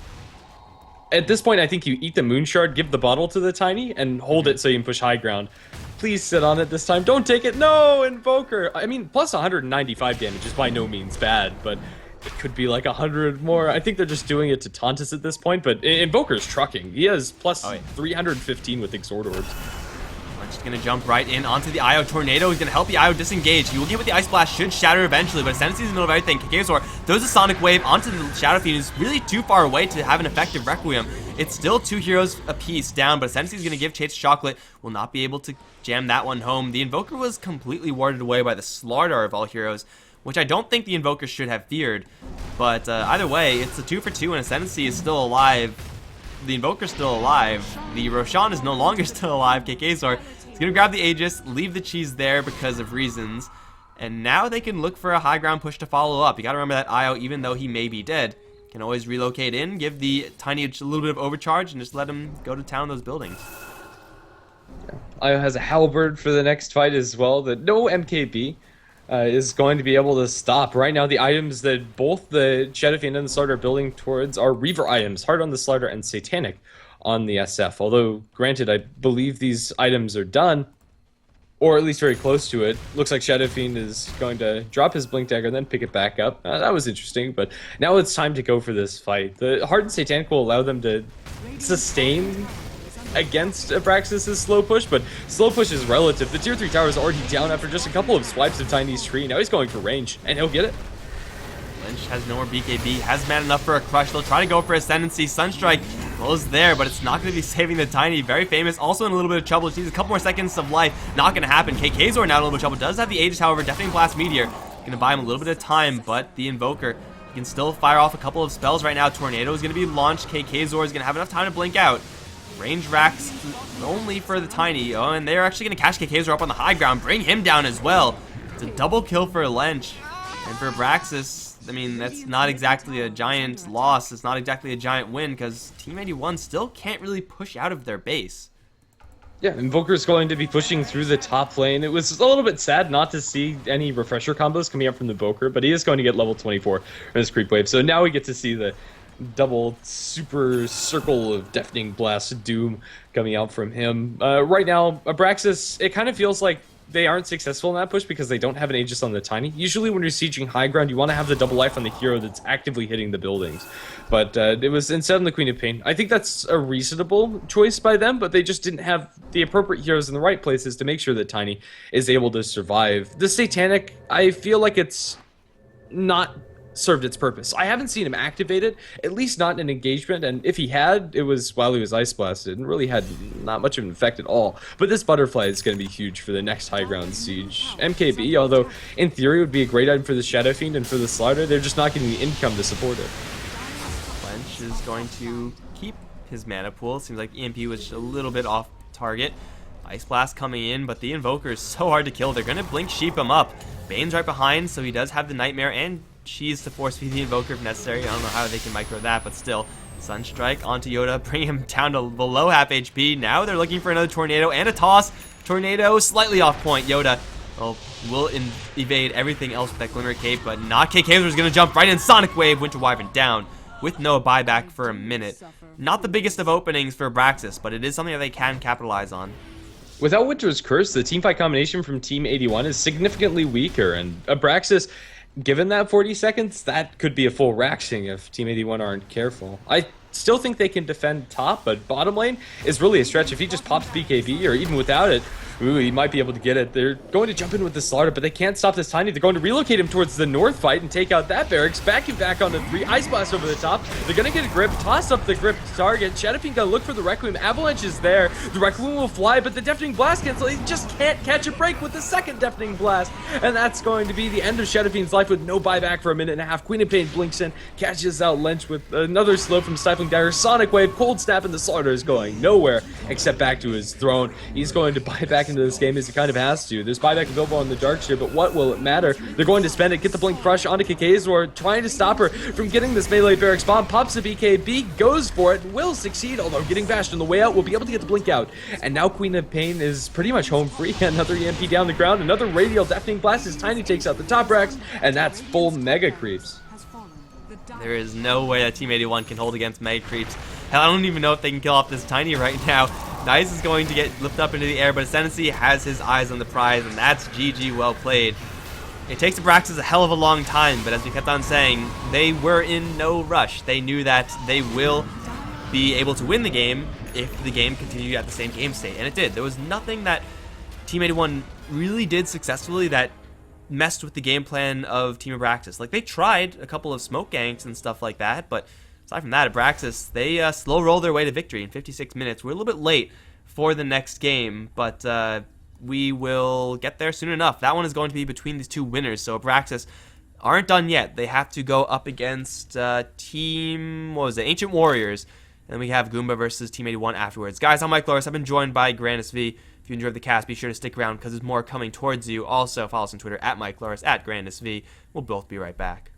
it. At this point, I think you eat the Moon Shard, give the bottle to the Tiny, and hold it so you can push high ground. Please sit on it this time. Don't take it. No, Invoker. I mean, plus 195 damage is by no means bad, but it could be like 100 more. I think they're just doing it to taunt us at this point, but Invoker's trucking. He has plus 315 with Exhort Orbs. Just gonna jump right in onto the Io Tornado. He's gonna help the Io disengage. He will get with the Ice Blast, should shatter eventually, but Ascendancy's in the middle of everything. Kakaosaur throws a Sonic Wave onto the Shadow Fiend, who's really too far away to have an effective Requiem. It's still 2 heroes apiece down, but Ascendancy's gonna give Chase Chocolate. Will not be able to jam that one home. The Invoker was completely warded away by the Slardar of all heroes, which I don't think the Invoker should have feared. But either way, it's a 2 for 2, and Ascendancy is still alive. The Invoker's still alive. The Roshan is no longer still alive. Kakaosaur is going to grab the Aegis, leave the cheese there because of reasons, and now they can look for a high ground push to follow up. You got to remember that Io, even though he may be dead, can always relocate in, give the Tiny a little bit of overcharge, and just let him go to town those buildings. Io has a Halberd for the next fight as well that no MKB is going to be able to stop. Right now, the items that both the Shadow Fiend and the Slardar are building towards are Reaver items, Hard on the Slardar and Satanic on the SF. Although, granted, I believe these items are done, or at least very close to it. Looks like Shadow Fiend is going to drop his Blink Dagger and then pick it back up. That was interesting, but now it's time to go for this fight. The Hard and Satanic will allow them to sustain against Abraxas' slow push, but slow push is relative. The tier 3 tower is already down after just a couple of swipes of Tiny's tree. Now he's going for range, and he'll get it. Lynch has no more BKB, has mana enough for a crush. They'll try to go for Ascendancy. Sunstrike goes there, but it's not going to be saving the Tiny. Very famous, also in a little bit of trouble. She needs a couple more seconds of life. Not going to happen. Kakaosaur now in a little bit of trouble. Does have the Aegis, however. Deafening Blast Meteor. Going to buy him a little bit of time, but the Invoker can still fire off a couple of spells right now. Tornado is going to be launched. Kakaosaur is going to have enough time to blink out. Range Rax only for the Tiny. Oh, and they're actually going to catch Kakaosaur up on the high ground. Bring him down as well. It's a double kill for Lynch. And for Abraxas, I mean, that's not exactly a giant loss. It's not exactly a giant win because Team 81 still can't really push out of their base. Yeah, Invoker's going to be pushing through the top lane. It was a little bit sad not to see any refresher combos coming up from the Invoker, but he is going to get level 24 in his creep wave. So now we get to see the double super circle of Deafening Blast Doom coming out from him. Right now, Abraxas, it kind of feels like they aren't successful in that push because they don't have an Aegis on the Tiny. Usually when you're sieging high ground, you want to have the double life on the hero that's actively hitting the buildings. But it was instead on the Queen of Pain. I think that's a reasonable choice by them, but they just didn't have the appropriate heroes in the right places to make sure that Tiny is able to survive. The Satanic, I feel like it's not served its purpose. I haven't seen him activated, at least not in an engagement, and if he had, it was while he was ice blasted and really had not much of an effect at all. But this butterfly is going to be huge for the next high ground siege. MKB, although in theory would be a great item for the Shadow Fiend and for the Slaughter, they're just not getting the income to support it. Clench is going to keep his mana pool. Seems like EMP was a little bit off target. Ice Blast coming in, but the Invoker is so hard to kill. They're going to Blink Sheep him up. Bane's right behind, so he does have the Nightmare and Cheese to force feed the Invoker if necessary. I don't know how they can micro that, but still. Sunstrike onto Yoda, bring him down to below half HP. Now they're looking for another Tornado and a toss. Tornado slightly off point. Yoda will evade everything else with that Glimmer Cape, but not KK was going to jump right in. Sonic Wave, Winter Wyvern down with no buyback for a minute. Not the biggest of openings for Abraxas, but it is something that they can capitalize on. Without Winter's Curse, the teamfight combination from Team 81 is significantly weaker, and Abraxas, given that 40 seconds, that could be a full Raxing if Team 81 aren't careful. I still think they can defend top, but bottom lane is really a stretch. If he just pops BKB, or even without it, ooh, he might be able to get it. They're going to jump in with the Slaughter, but they can't stop this Tiny. They're going to relocate him towards the north fight and take out that barracks. Back and back on the 3. Ice Blast over the top. They're going to get a grip, toss up the grip target. Shadow Fiend going to look for the Requiem. Avalanche is there. The Requiem will fly, but the Deafening Blast cancel. He just can't catch a break with the second Deafening Blast. And that's going to be the end of Shadow Fiend's life with no buyback for a minute and a half. Queen of Pain blinks in, catches out Lynch with another slow from Stifling Dagger. Sonic Wave, Cold Snap, and the Slaughter is going nowhere except back to his throne. He's going to buy back into this game as he kind of has to. There's buyback available on the Darkshire, but what will it matter? They're going to spend it, get the Blink Crush onto Kazor, trying to stop her from getting this melee barracks bomb. Pops the BKB, goes for it, will succeed, although getting bashed on the way out, will be able to get the Blink out. And now Queen of Pain is pretty much home free. Another EMP down the ground, another Radial Deafening Blast as Tiny takes out the top racks, and that's full Mega Creeps. There is no way that Team 81 can hold against Mega Creeps. Hell, I don't even know if they can kill off this Tiny right now. Nice is going to get lifted up into the air, but Ascendancy has his eyes on the prize, and that's GG well played. It takes Abraxas a hell of a long time, but as we kept on saying, they were in no rush. They knew that they will be able to win the game if the game continued at the same game state, and it did. There was nothing that Team 81 really did successfully that messed with the game plan of Team Abraxas. Like, they tried a couple of smoke ganks and stuff like that, but aside from that, Abraxas, they slow roll their way to victory in 56 minutes. We're a little bit late for the next game, but we will get there soon enough. That one is going to be between these two winners, so Abraxas aren't done yet. They have to go up against Ancient Warriors, and then we have Goomba versus Team 81 afterwards. Guys, I'm Mikelorus. I've been joined by GrandisV. If you enjoyed the cast, be sure to stick around because there's more coming towards you. Also, follow us on Twitter at Mikelorus, at GrandisV. We'll both be right back.